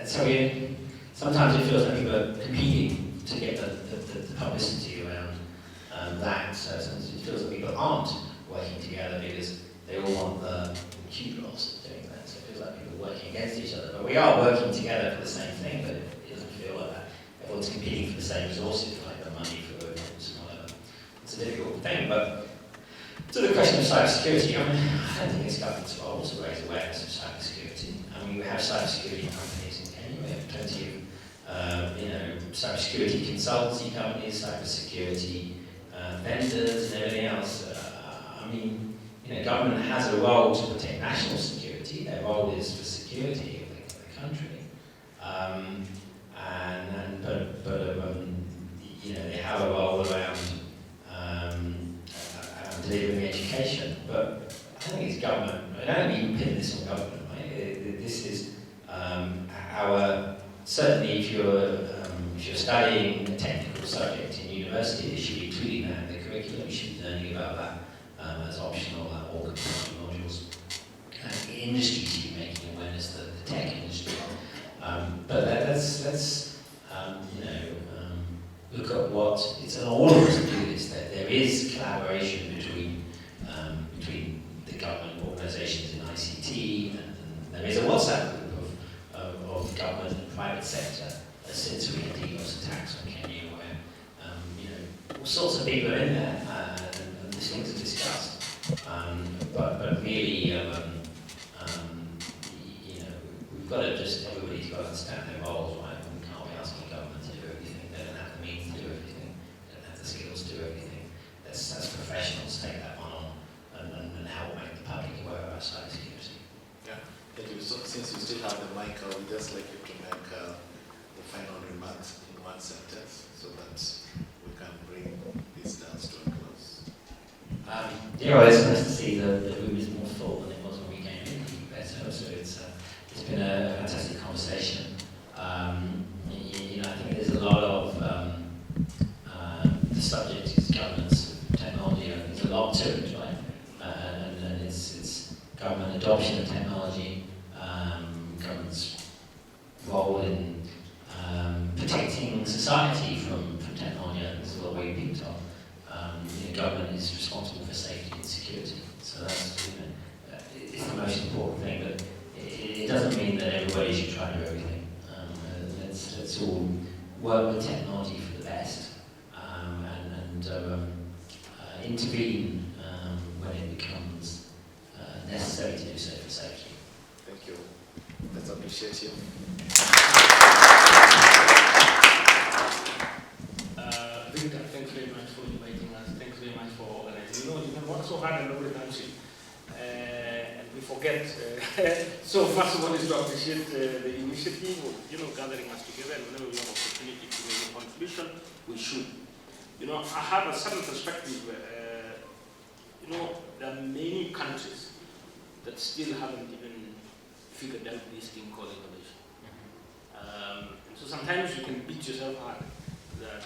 Speaker 6: So sometimes it feels like people are competing to get the publicity around that. So sometimes it feels like people aren't working together because they all want the kudos of doing that. So it feels like people are working against each other. But we are working together for the same thing, but it doesn't feel like that. Everyone's competing for the same resources, like the money for the resources and whatever. It's a difficult thing, but to the question of cybersecurity, I don't think it's government's role to raise awareness of cybersecurity. We have cybersecurity companies in Kenya. We have plenty of cybersecurity consultancy companies, cybersecurity vendors, and everything else. Government has a role to protect national security. Their role is for security of the country. They have a role around delivering education. But I think it's government. I don't even pin this on government. Right? This is certainly if you're studying a technical subject in university, they should be including that in the curriculum. You should be learning about that as optional or component modules. Industry should be making awareness, the tech industry. But let's look at what it's an all of us to do this. That there is collaboration between the government organisations in ICT, and there is a WhatsApp group of government and private we've got to just, everybody's got to understand their roles, right? We can't be asking government to do everything. They don't have the means to do everything. They don't have the skills to do everything. That's professionals take that one on and help make the public aware of our cybersecurity.
Speaker 5: Yeah, thank you. So since you still have the mic, I would just like you to make the final remarks in one sentence so that we can bring this dance to a close.
Speaker 6: Yeah, well, it's nice to see the room is more full than it was when we came in. So it's been a fantastic conversation. You know, I think there's a lot of the subject is governance of technology. I think there's a lot to it, right? And it's government adoption of technology, government's role in protecting society from technology. I think this is what we picked up. You know, government is responsible for safety and security. So that's, you know, it's the most important thing. But it doesn't mean that everybody should try to do everything. Let's all work with technology for the best and intervene when it becomes necessary to do so for safety.
Speaker 5: Thank you. Let's appreciate you.
Speaker 4: Victor, thanks very much for inviting us. Thanks very much for organizing. You know, you can work so hard and nobody comes in. And we forget. So first of all is to appreciate the initiative of, you know, gathering us together, and whenever we have opportunity to make a contribution, we should. You know, I have a certain perspective. You know, there are many countries that still haven't even figured out this thing called innovation. And so sometimes you can beat yourself hard that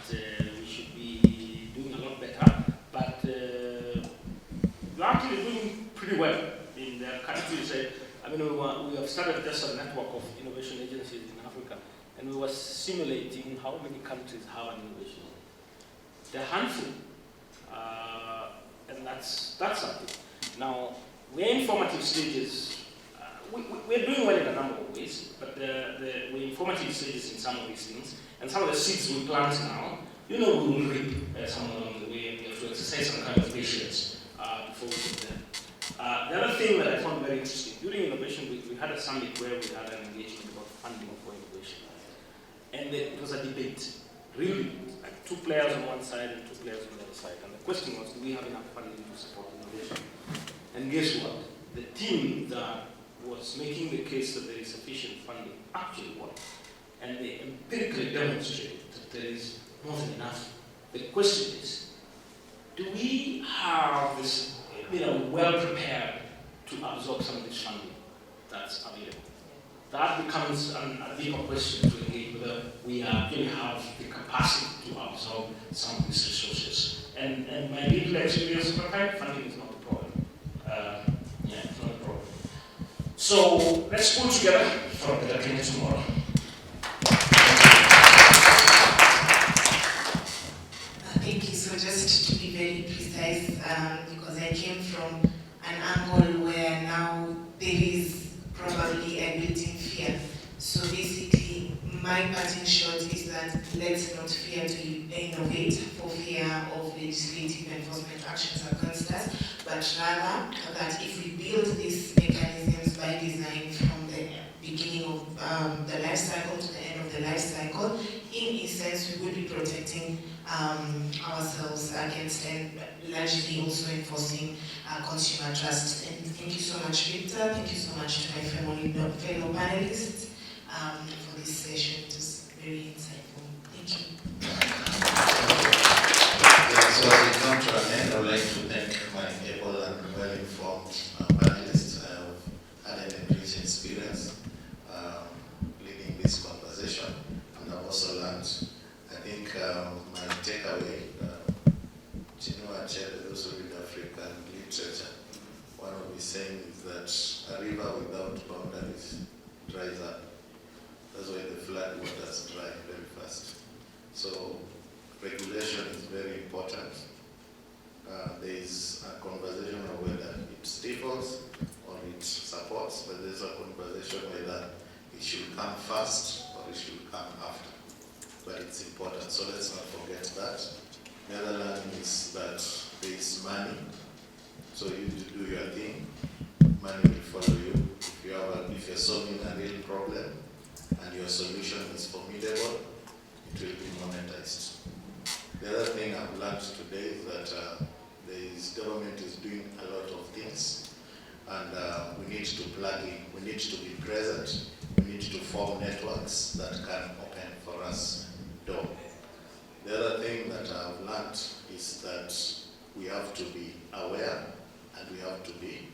Speaker 4: we should be doing a lot better, but you're actually doing pretty well. In the countries, I mean, we have started just a network of innovation agencies in Africa, and we were simulating how many countries have an innovation. They're handful, and that's something. Now, we're in formative stages. We're doing well in a number of ways, but we're in formative stages in some of these things, and some of the seeds we plant now, you know, we will reap some along the way. We have to exercise some kind of patience before we get there. The other thing that I found very interesting, during innovation, we had a summit where we had an engagement about funding for innovation. And it was a debate, really, like 2 players on one side and 2 players on the other side. And the question was, do we have enough funding to support innovation? And guess what? The team that was making the case that there is sufficient funding actually won. And they empirically demonstrated that there is more than enough. The question is, do we have this, you know, well prepared to absorb some of this funding that's available? That becomes a deeper question to engage whether we actually have the capacity to absorb some of these resources. And my little experience of the time, funding is not the problem. Yeah, it's not a problem. So let's pull together for a better Kenya tomorrow.
Speaker 7: Thank you. So just to be very precise, because I came from an angle where now there is probably a built-in fear. So basically, my parting shot is that let's not fear to innovate for fear of legislative enforcement actions against us, but rather that if we build these mechanisms by design from the beginning of the life cycle to the end of the life cycle, in a sense we will be protecting ourselves against and largely also enforcing consumer trust. And thank you so much, Victor. Thank you so much to my fellow panelists for this session. It was very insightful. Thank you.
Speaker 5: So as we come to an end, I would like to thank my able and well-informed panelists. I've had an enriching experience leading this conversation, and I've also learned. I think my takeaway, Chinua Achebe, those who read African literature, one of his saying is that a river without boundaries dries up. That's why the flood waters dry very fast. So regulation is very important. There is a conversation of whether it stifles or it supports, but there's a conversation whether it should come first or it should come after. But it's important, so let's not forget that. The other learning is that there is money, so you do your thing, money will follow you. If you're solving a real problem and your solution is formidable, it will be monetized. The other thing I've learned today is that the government is doing a lot of things, and we need to plug in, we need to be present, we need to form networks that can open for us door. The other thing that I've learned is that we have to be aware and we have to be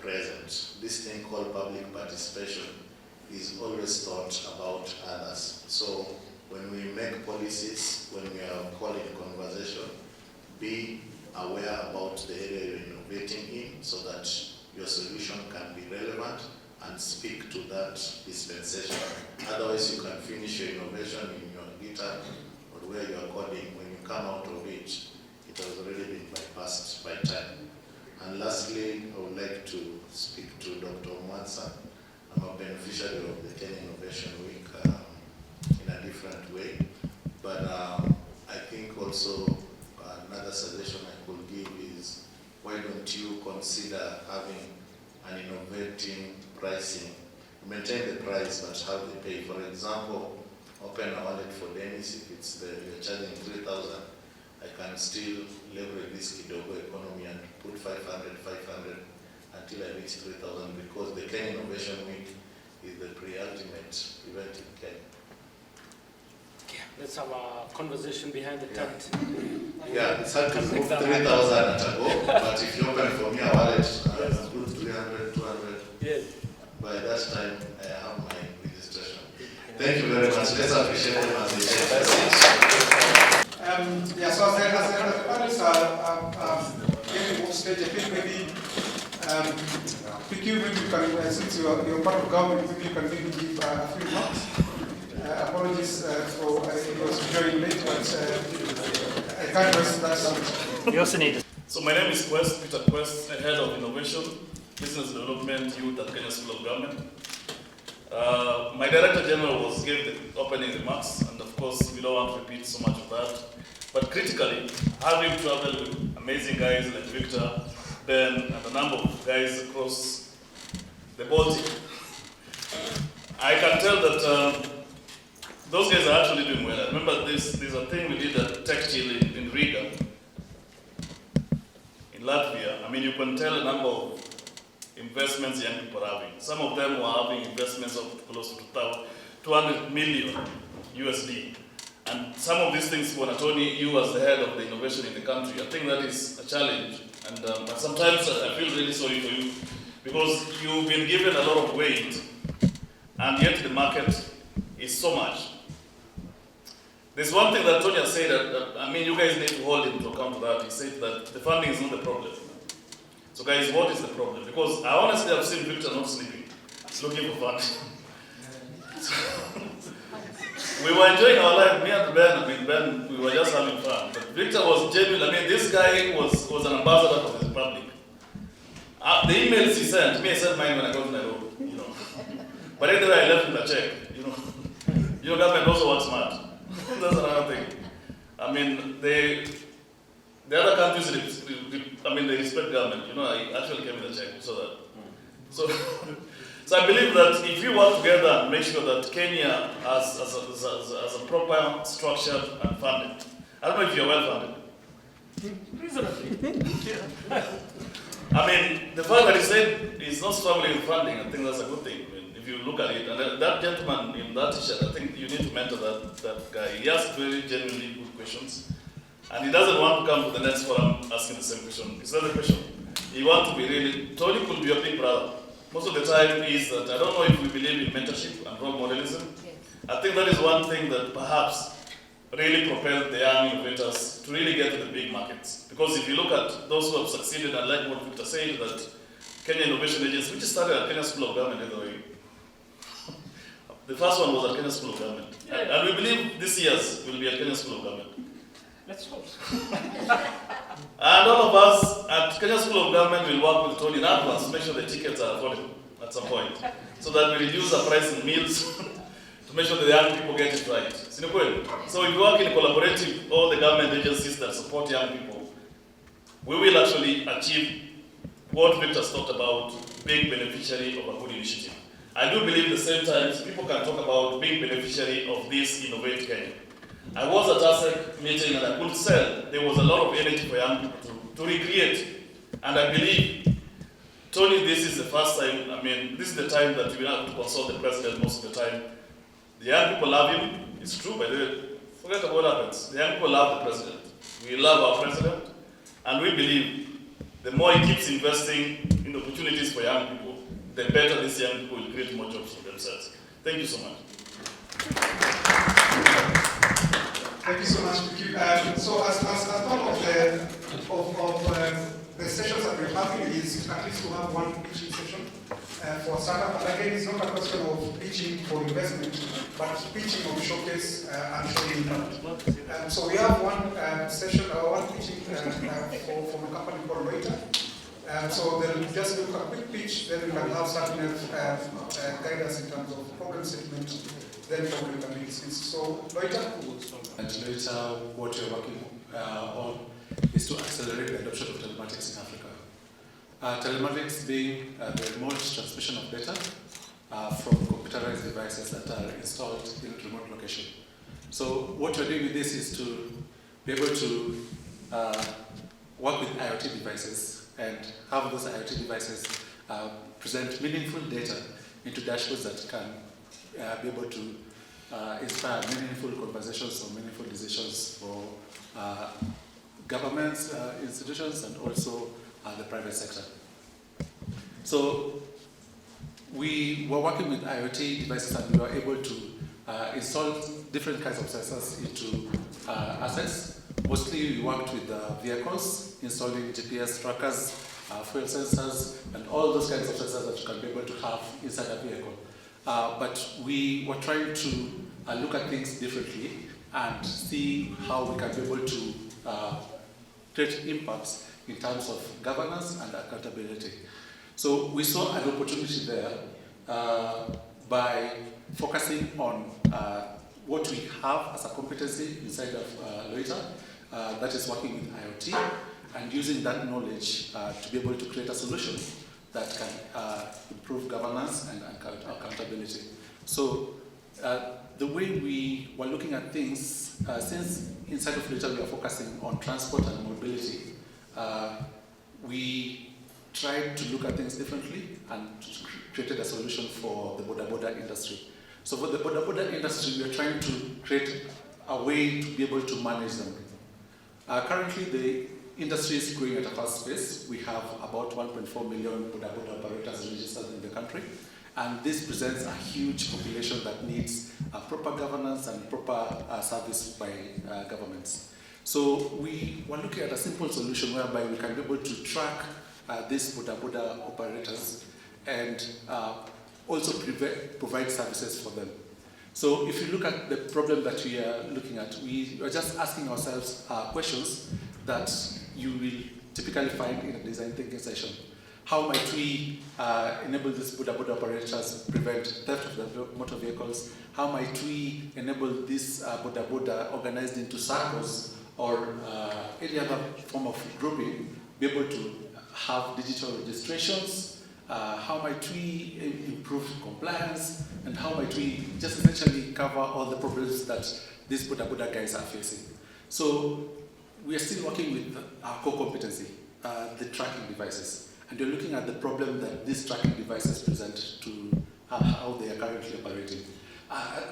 Speaker 5: present. This thing called public participation is always thought about others. So when we make policies, when we are calling conversation, be aware about the area you're innovating in so that your solution can be relevant and speak to that dispensation. Otherwise, you can finish your innovation in your GitHub or where you are coding. When you come out of it, it has already been bypassed by time. And lastly, I would like to speak to Dr. Mwansa. I'm a beneficiary of the Kenya Innovation Week in a different way. But I think also another suggestion I could give is, why don't you consider having an innovating pricing? Maintain the price, but how they pay. For example, open a wallet for Dennis. If it's you're charging 3,000, I can still leverage this Kidogo economy and put 500 until I reach 3,000, because the Kenya Innovation Week is the pre-ultimate event in Kenya.
Speaker 4: Let's have a conversation behind the tent.
Speaker 5: Yeah, it's hard to move 3,000 at a go, but if you open for me a wallet, I'll put 300, 200.
Speaker 4: Yes.
Speaker 5: By that time, I have my registration. Thank you very much. Let's appreciate them as they say.
Speaker 1: Yeah, so as the panelists are getting off stage, I think maybe PQ, maybe you can, since you're part of government, maybe you can maybe give a few remarks. Apologies for it was very late, but I can't rest that summit.
Speaker 13: You also need it. So my name is Peter Quest, Head of Innovation, Business Development, Youth at Kenya School of Government. My Director General gave the opening remarks, and of course we don't want to repeat so much of that. But critically, having traveled with amazing guys like Victor, Ben, and a number of guys across the Baltic, I can tell that those guys are actually doing well. I remember there's a thing we did at Tech Chill in Riga, in Latvia. I mean, you can tell a number of investments young people are having. Some of them were having investments of close to 200 million USD. And some of these things, Tony, you as the head of the innovation in the country, I think that is a challenge. And sometimes I feel really sorry for you, because you've been given a lot of weight, and yet the market is so much. There's one thing that Tony said that, I mean, you guys need to hold him to account for that. He said that the funding is not the problem. So guys, what is the problem? Because I honestly have seen Victor not sleeping. He's looking for funding. We were enjoying our life, me and Ben, we were just having fun. But Victor was genuine. I mean, this guy was an ambassador for the Republic. The emails he sent, me, I sent mine when I got to Nairobi, you know. But anyway, I left him a check, you know. Your government also works smart. That's another thing. I mean, the other countries, they respect government. You know, I actually came with a check, so that. So I believe that if we work together and make sure that Kenya has a proper, structured and funded. I don't know if you're well funded. Reasonably. I mean, the fact that he said he's not struggling with funding, I think that's a good thing. I mean, if you look at it, and that gentleman in that t-shirt, I think you need to mentor that guy. He asks very genuinely good questions. And he doesn't want to come to the next forum asking the same question. It's not a question. He wants to be really, Tony could be a big brother. Most of the time is that, I don't know if we believe in mentorship and role modelism. Yes. I think that is one thing that perhaps really propelled the young innovators to really get to the big markets. Because if you look at those who have succeeded, and like what Victor said, that Kenya Innovation Agency, which started at Kenya School of Government, by the way. The first one was at Kenya School of Government. Yeah. And we believe this year's will be at Kenya School of Government. Let's hope. And all of us at Kenya School of Government will work with Tony in advance to make sure the tickets are affordable at some point, so that we reduce the price in meals to make sure that the young people get it right. So if we work in collaborative, all the government agencies that support young people, we will actually achieve what Victor's talked about, being beneficiary of a good initiative. I do believe at the same time people can talk about being beneficiary of this Innovate Kenya. I was at ASEC meeting and I could tell there was a lot of energy for young people to recreate. And I believe, Tony, this is the first time, this is the time that we have to consult the president most of the time. The young people love him. It's true, by the way. Forget about what happens. The young people love the president. We love our president. And we believe the more he keeps investing in opportunities for young people, the better these young people will create more jobs for themselves. Thank you so much.
Speaker 1: Thank you so much, Vicky. So as part of the sessions that we're having is at least to have one pitching session for startup. And again, it's not a question of pitching for investment, but pitching of showcase and showing impact. So we have one session, one pitching from a company called Loiter. So they'll just do a quick pitch, then we can have certain guidance in terms of problem statement, then probably can be discussed. So Loiter?
Speaker 15: And Loiter, what you're working on is to accelerate the adoption of telematics in Africa. Telematics being the remote transmission of data from computerized devices that are installed in remote location. So what we're doing with this is to be able to work with IoT devices and have those IoT devices present meaningful data into dashboards that can be able to inspire meaningful conversations or meaningful decisions for governments, institutions, and also the private sector. So we were working with IoT devices and we were able to install different kinds of sensors into assets. Mostly we worked with vehicles, installing GPS trackers, fuel sensors, and all those kinds of sensors that you can be able to have inside a vehicle. But we were trying to look at things differently and see how we can be able to create impacts in terms of governance and accountability. So we saw an opportunity there by focusing on what we have as a competency inside of Loiter, that is working with IoT, and using that knowledge to be able to create a solution that can improve governance and accountability. So the way we were looking at things, since inside of Loiter we are focusing on transport and mobility, we tried to look at things differently and created a solution for the boda industry. So for the boda industry, we are trying to create a way to be able to manage them. Currently, the industry is growing at a fast pace. We have about 1.4 million boda operators registered in the country. And this presents a huge population that needs proper governance and proper service by governments. So we were looking at a simple solution whereby we can be able to track these boda operators and also provide services for them. So if you look at the problem that we are looking at, we are just asking ourselves questions that you will typically find in a design thinking session. How might we enable these boda operators prevent theft of the motor vehicles? How might we enable this boda organized into circles or any other form of grouping be able to have digital registrations? How might we improve compliance? And how might we just essentially cover all the problems that these boda guys are facing? So we are still working with our core competency, the tracking devices. And you're looking at the problem that these tracking devices present to how they are currently operating.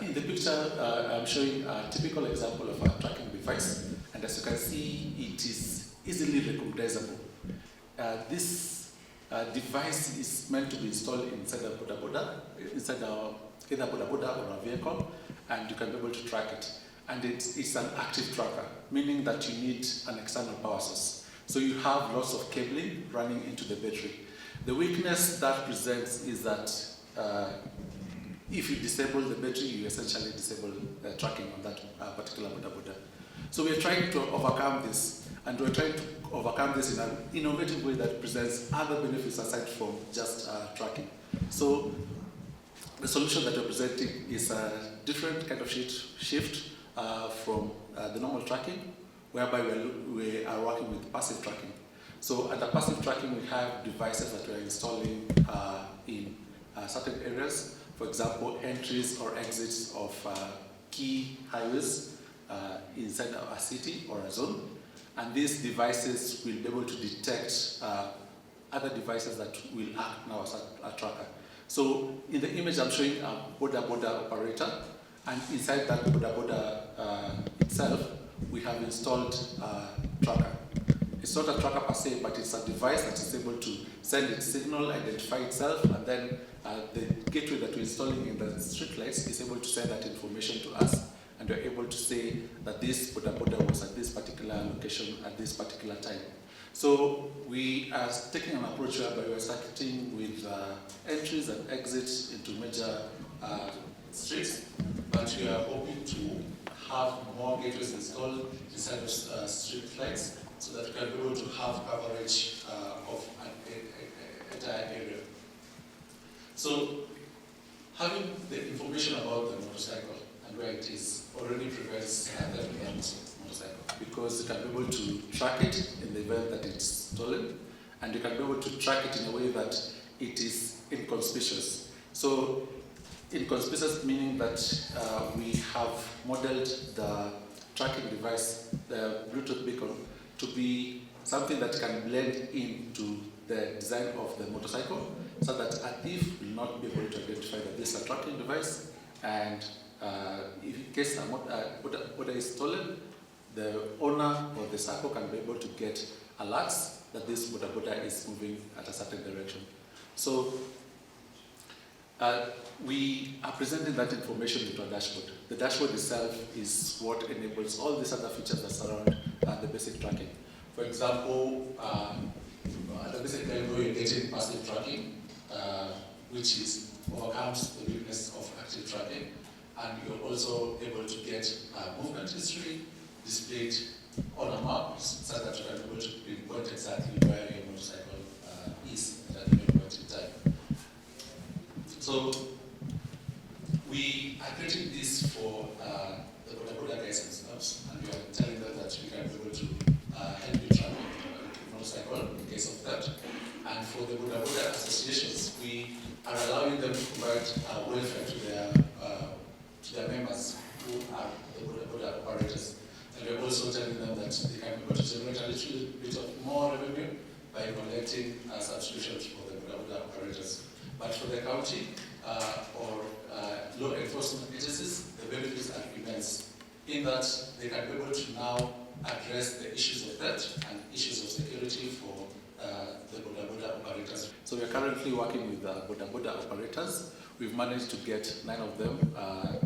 Speaker 15: In the picture, I'm showing a typical example of a tracking device. And as you can see, it is easily recognizable. This device is meant to be installed inside a boda, inside either boda or a vehicle, and you can be able to track it. And it's an active tracker, meaning that you need an external power source. So you have lots of cabling running into the battery. The weakness that presents is that if you disable the battery, you essentially disable tracking on that particular boda. So we're trying to overcome this, and we're trying to overcome this in an innovative way that presents other benefits aside from just tracking. So the solution that we're presenting is a different kind of shift from the normal tracking, whereby we are working with passive tracking. So under passive tracking, we have devices that we're installing in certain areas, for example, entries or exits of key highways inside a city or a zone. And these devices will be able to detect other devices that will act now as a tracker. So in the image I'm showing a border operator, and inside that border itself, we have installed a tracker. It's not a tracker per se, but it's a device that is able to send its signal, identify itself, and then the gateway that we're installing in the streetlights is able to send that information to us, and we're able to say that this border was at this particular location at this particular time. So we are taking an approach whereby we're starting with entries and exits into major streets, but we are hoping to have more gateways installed inside of street lights so that we can be able to have coverage of an entire area. So having the information about the motorcycle and where it is already prevents them from motorcycle, because you can be able to track it in the event that it's stolen, and you can be able to track it in a way that it is inconspicuous. So inconspicuous meaning that we have modeled the tracking device, the Bluetooth beacon, to be something that can blend into the design of the motorcycle, so that a thief will not be able to identify that this is a tracking device, and if in case a motor is stolen, the owner or the SACCO can be able to get alerts that this motor is moving at a certain direction. So we are presenting that information into a dashboard. The dashboard itself is what enables all these other features that surround the basic tracking. For example, at the basic level, you're getting passive tracking, which overcomes the weakness of active tracking, and you're also able to get movement history displayed on a map, so that you can be able to pinpoint exactly where your motorcycle is at any point in time. So we are creating this for the border guys themselves, and we are telling them that we can be able to help you track your motorcycle in case of that. And for the border associations, we are allowing them to provide welfare to their members who are the border operators. And we're also telling them that they can be able to generate a little bit of more revenue by collecting subscriptions for the border operators. But for the county or law enforcement agencies, the benefits are immense, in that they can be able to now address the issues of theft and issues of security for the border operators. So we are currently working with the border operators. We've managed to get 9 of them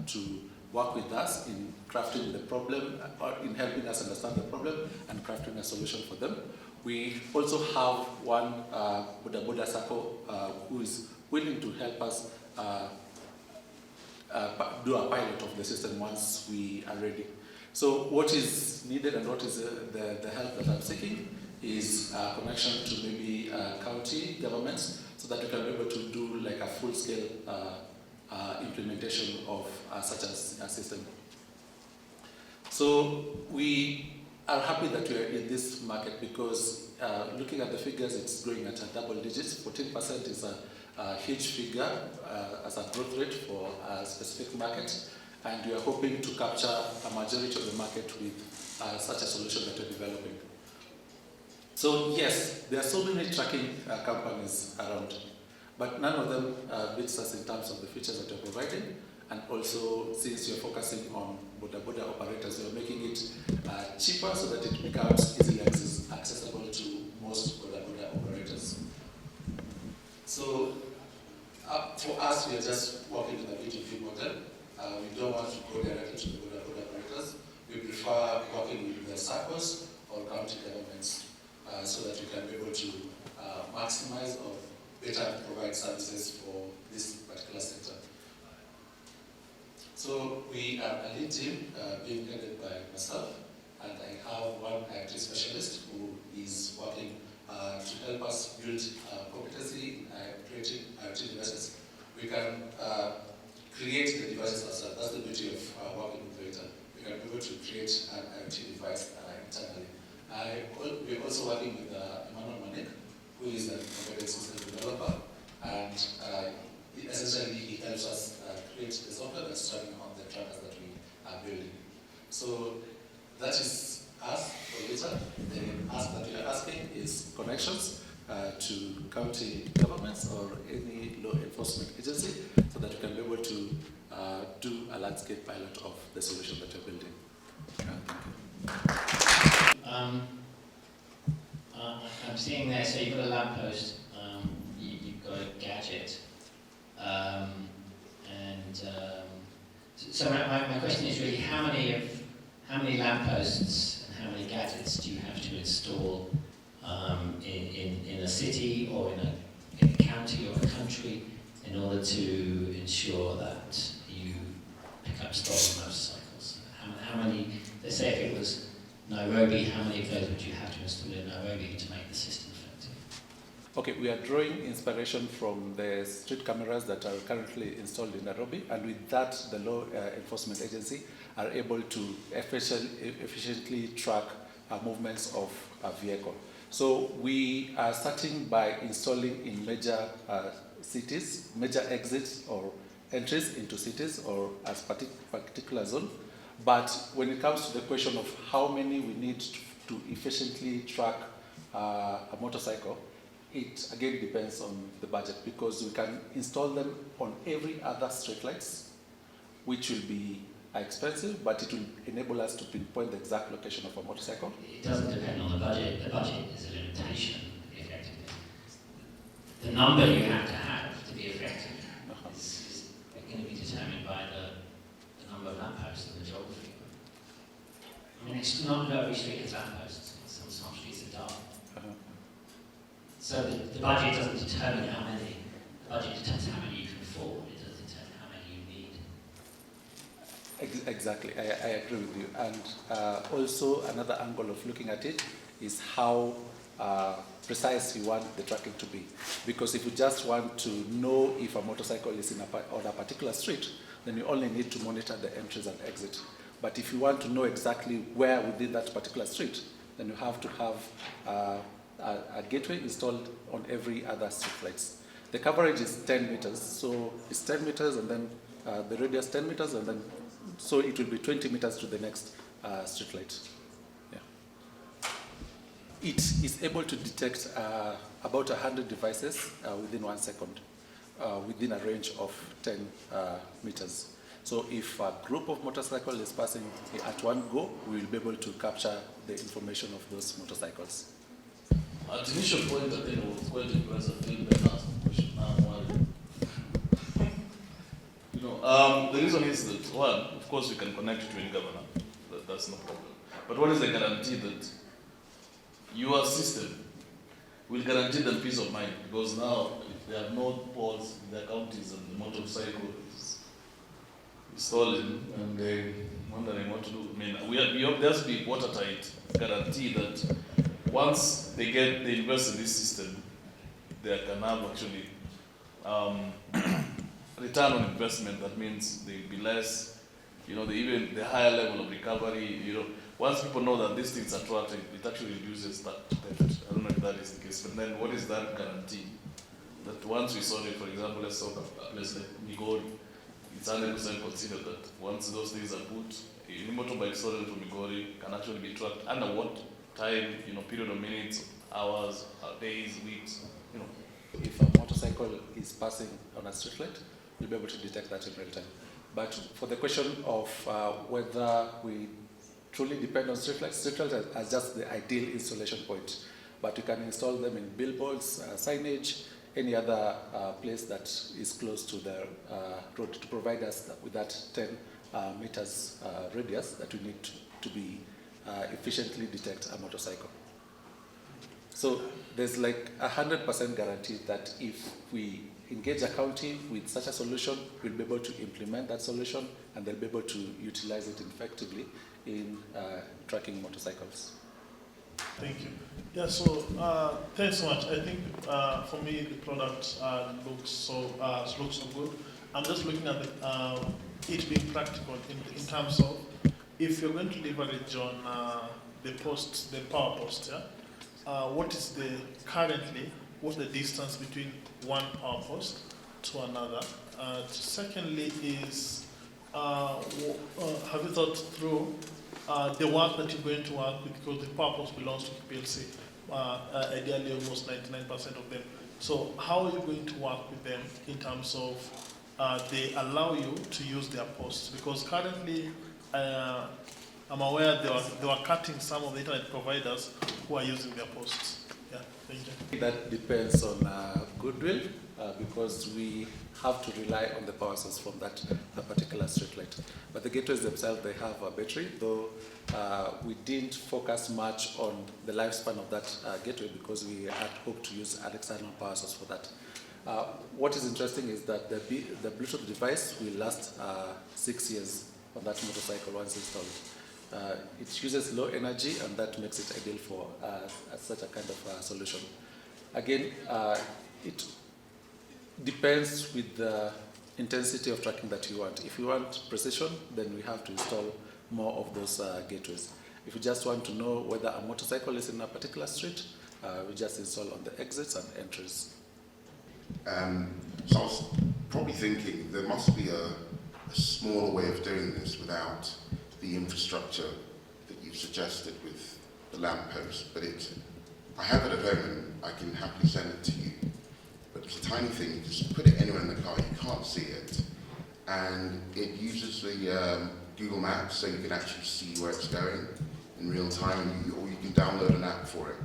Speaker 15: to work with us in crafting the problem, or in helping us understand the problem and crafting a solution for them. We also have one border SACCO who is willing to help us do a pilot of the system once we are ready. So what is needed and what is the help that I'm seeking is a connection to maybe county governments, so that we can be able to do like a full-scale implementation of such a system. So we are happy that we are in this market, because looking at the figures, it's growing at a double digits. 14% is a huge figure as a growth rate for a specific market, and we are hoping to capture a majority of the market with such a solution that we're developing. So yes, there are so many tracking companies around, but none of them beats us in terms of the features that we're providing. And also, since you're focusing on border operators, we're making it cheaper so that it becomes easily accessible to most border operators. So for us, we are just working with a B2B model. We don't want to go directly to the border operators. We prefer working with the SACCOs or county governments so that we can be able to maximize or better provide services for this particular sector. So we are a lead team being headed by myself, and I have one IT specialist who is working to help us build competency in creating IoT devices. We can create the devices ourselves. That's the beauty of working with data. We can be able to create an IoT device internally. We're also working with Emmanuel Manik, who is an embedded system developer, and
Speaker 16: essentially it helps us create the software that's running on the trackers that we are building. So that is us for later. The ask that we are asking is connections to county governments or any law enforcement agency so that we can be able to do a landscape pilot of the solution that you're building.
Speaker 6: I'm seeing there, so you've got a lamppost, you've got a gadget, so my question is really how many lampposts and how many gadgets do you have to install in a city or in a county or a country in order to ensure that you pick up stolen motorcycles? How many, let's say if it was Nairobi, how many of those would you have to install in Nairobi to make the system effective?
Speaker 15: Okay, we are drawing inspiration from the street cameras that are currently installed in Nairobi, and with that, the law enforcement agency are able to efficiently track movements of a vehicle. So we are starting by installing in major cities, major exits or entries into cities or as particular zone. But when it comes to the question of how many we need to efficiently track a motorcycle, it again depends on the budget, because we can install them on every other street lights, which will be expensive, but it will enable us to pinpoint the exact location of a motorcycle.
Speaker 6: It doesn't depend on the budget. The budget is a limitation, effectively. The number you have to be effective is going to be determined by the number of lampposts and the geography. I mean, it's not every street has lampposts. Some streets are dark. So the budget doesn't determine how many. The budget determines how many you can afford. It doesn't determine how many you need.
Speaker 15: Exactly, I agree with you. And also another angle of looking at it is how precise you want the tracking to be. Because if you just want to know if a motorcycle is on a particular street, then you only need to monitor the entries and exit. But if you want to know exactly where within that particular street, then you have to have a gateway installed on every other street lights. The coverage is 10 meters, so it's 10 meters and then the radius 10 meters and then so it will be 20 meters to the next street light. Yeah. It is able to detect about 100 devices within 1 second, within a range of 10 meters. So if a group of motorcycles is passing at one go, we will be able to capture the information of those motorcycles.
Speaker 13: At the initial point, I think it was quite impressive. I think the last question the reason is that, one, of course, we can connect to any governor. That's no problem. But what is the guarantee that your system will guarantee them peace of mind? Because now, if there are no poles in their counties and the motorcycle is stolen and they're wondering what to do, I mean, there has to be watertight guarantee that once they invest in this system, they can have actually return on investment. That means they'll be less, even the higher level of recovery. Once people know that these things are tracked, it actually reduces that theft. I don't know if that is the case, but then what is that guarantee? That once we saw it, for example, let's talk about a place like Migori, it's 100% considered that once those things are put, any motorbike stolen from Migori can actually be tracked under what time, period of minutes, hours, days, weeks,
Speaker 15: If a motorcycle is passing on a street light, we'll be able to detect that in real time. But for the question of whether we truly depend on street lights are just the ideal installation point. But you can install them in billboards, signage, any other place that is close to the road to provide us with that 10 meters radius that we need to be efficiently detect a motorcycle. So there's like 100% guarantee that if we engage a county with such a solution, we'll be able to implement that solution and they'll be able to utilize it effectively in tracking motorcycles.
Speaker 17: Thank you. Yeah, so thanks so much. I think for me the product looks so good. I'm just looking at it being practical in terms of if you're going to leverage on the power post, yeah? What's the distance between one power post to another? Secondly is, have you thought through the work that you're going to work with, because the purpose belongs to the PLC, ideally almost 99% of them. So how are you going to work with them in terms of they allow you to use their posts? Because currently, I'm aware they were cutting some of the internet providers who are using their posts. Yeah, thank you.
Speaker 15: That depends on goodwill, because we have to rely on the power source from that particular street light. But the gateways themselves, they have a battery, though we didn't focus much on the lifespan of that gateway because we had hoped to use an external power source for that. What is interesting is that the Bluetooth device will last 6 years on that motorcycle once installed. It uses low energy, and that makes it ideal for such a kind of solution. Again, it depends with the intensity of tracking that you want. If you want precision, then we have to install more of those gateways. If you just want to know whether a motorcycle is in a particular street, we just install on the exits and entries.
Speaker 18: So I was probably thinking there must be a smaller way of doing this without the infrastructure that you've suggested with the lamppost. But I have it at home and I can happily send it to you. But it's a tiny thing, you just put it anywhere in the car, you can't see it. And it uses the Google Maps, so you can actually see where it's going in real time, or you can download an app for it.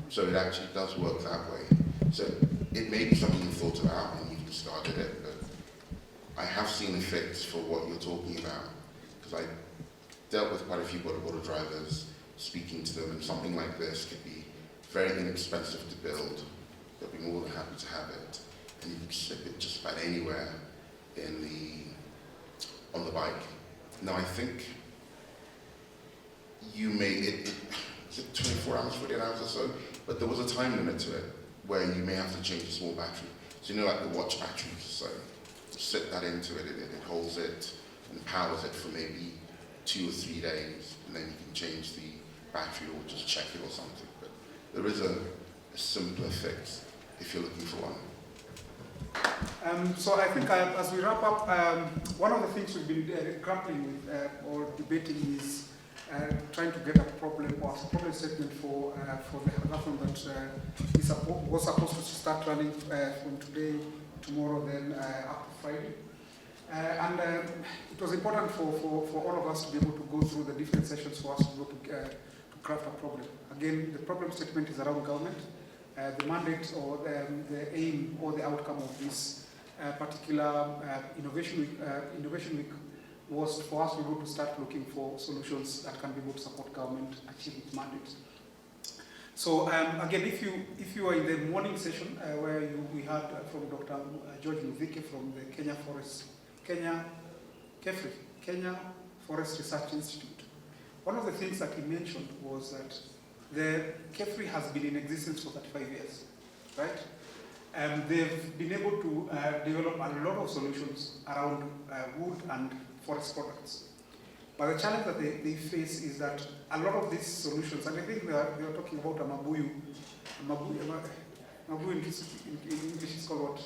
Speaker 18: So it actually does work that way. So it may be something you've thought about and you've discarded it, but I have seen a fix for what you're talking about, because I dealt with quite a few border drivers, speaking to them, and something like this could be very inexpensive to build. They'll be more than happy to have it, and you can slip it just about anywhere on the bike. Now I think you made it 24 hours, 48 hours or so, but there was a time limit to it where you may have to change a small battery. So you know, like the watch batteries or so, slip that into it, it holds it and powers it for maybe 2 or 3 days, and then you can change the battery or just check it or something. But there is a simpler fix if you're looking for one.
Speaker 1: So I think as we wrap up, one of the things we've been grappling with or debating is trying to get a problem or a problem statement for the hackathon that was supposed to start running from today, tomorrow, then up to Friday. And it was important for all of us to be able to go through the different sessions for us to be able to craft a problem. Again, the problem statement is around government. The mandate or the aim or the outcome of this particular innovation week was for us to be able to start looking for solutions that can be able to support government achieve its mandate. So again, if you are in the morning session where we had from Dr. George Muvike from the Kenya Forest Research Institute, one of the things that he mentioned was that the KEFRI has been in existence for 35 years, right? They've been able to develop a lot of solutions around wood and forest products. But the challenge that they face is that a lot of these solutions, and I think they are talking about a mabuyu in English is called what?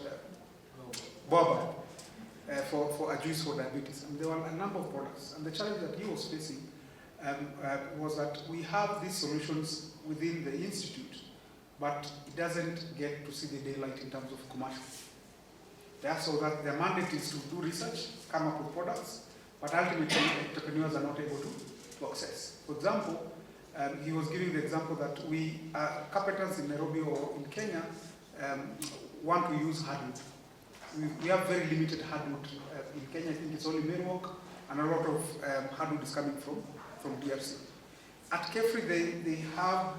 Speaker 1: Boba, for a juice for diabetes. And there were a number of products. And the challenge that he was facing was that we have these solutions within the institute, but it doesn't get to see the daylight in terms of commercial. Yeah, so that their mandate is to do research, come up with products, but ultimately entrepreneurs are not able to access. For example, he was giving the example that we carpenters in Nairobi or in Kenya want to use hardwood. We have very limited hardwood in Kenya. I think it's only millwork, and a lot of hardwood is coming from DRC. At KEFRI, they have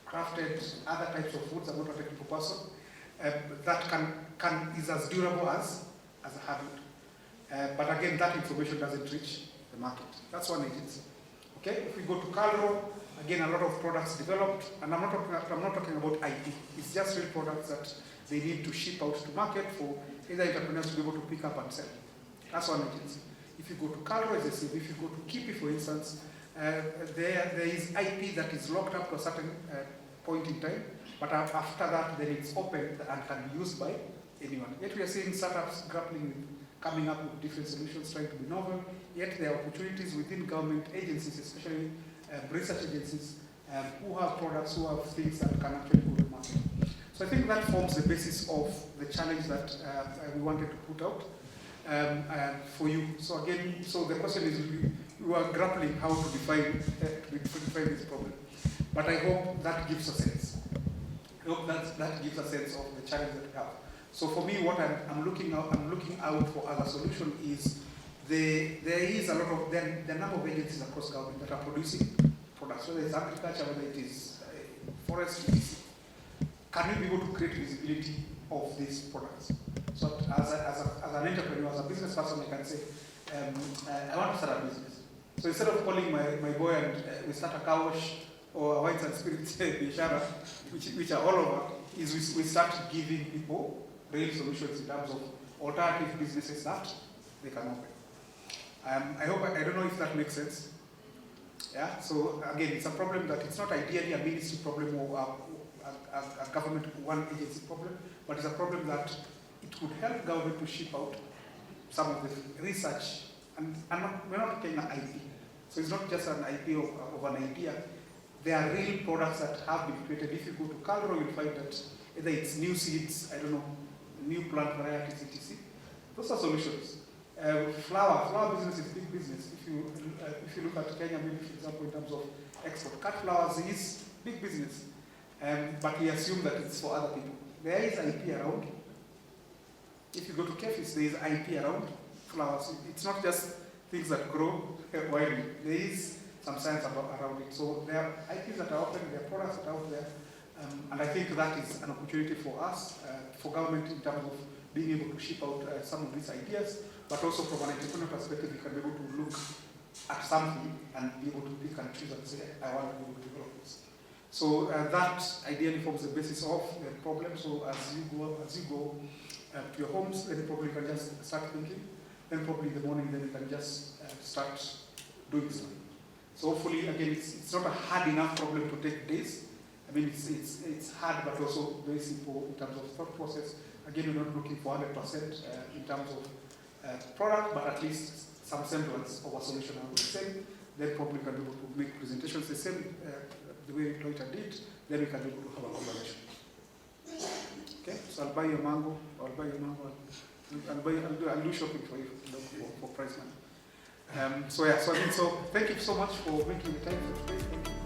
Speaker 1: crafted other types of woods. I'm not a technical person, that is as durable as a hardwood. But again, that information doesn't reach the market. That's one agency. Okay, if we go to Calro, again, a lot of products developed, and I'm not talking about IP. It's just real products that they need to ship out to market for either entrepreneurs to be able to pick up and sell. That's one agency. If you go to Calro, as I said, if you go to Kipi, for instance, there is IP that is locked up to a certain point in time, but after that, then it's open and can be used by anyone. Yet we are seeing startups grappling with coming up with different solutions, trying to be novel. Yet there are opportunities within government agencies, especially research agencies, who have products, who have things that can actually go to market. So I think that forms the basis of the challenge that we wanted to put out for you. So again, so the question is, we are grappling how to define this problem. But I hope that gives a sense. I hope that gives a sense of the challenge that we have. So for me, what I'm looking out for as a solution is there is a lot of the number of agencies across government that are producing products, whether it's agriculture, whether it is forest, etc. Can we be able to create visibility of these products? So as an entrepreneur, as a business person, I can say, I want to start a business. So instead of calling my boy and we start a car wash or a wines and spirits biashara, which are all over, is we start giving people real solutions in terms of alternative businesses that they can open. I don't know if that makes sense. Yeah. So again, it's a problem that it's not ideally a ministry problem or a government one agency problem, but it's a problem that it would help government to ship out some of the research. And we're not taking an IP. So it's not just an IP of an idea. There are real products that have been created. If you go to Calro, you'll find that either it's new seeds, I don't know, new plant varieties, etc. Those are solutions. Flower business is big business. If you look at Kenya, maybe for example, in terms of export, cut flowers is big business. But we assume that it's for other people. There is IP around. If you go to cafes, there is IP around flowers. It's not just things that grow widely. There is some science around it. So there are IPs that are open, there are products that are out there. And I think that is an opportunity for us, for government, in terms of being able to ship out some of these ideas, but also from an entrepreneurial perspective, we can be able to look at something and be able to pick and choose and say, I want to develop this. So that ideally forms the basis of the problem. So as you go to your homes, then probably you can just start thinking. Then probably in the morning, then you can just start doing something. So hopefully, again, it's not a hard enough problem to take days. I mean, it's hard, but also very simple in terms of thought process. Again, we're not looking for 100% in terms of product, but at least some semblance of a solution are the same. Then probably we can be able to make presentations the same, the way Toyota did. Then we can be able to have a conversation. Okay, so I'll buy your mango. I'll do shopping for you for price money. So thank you so much for making the time for today. Thank you.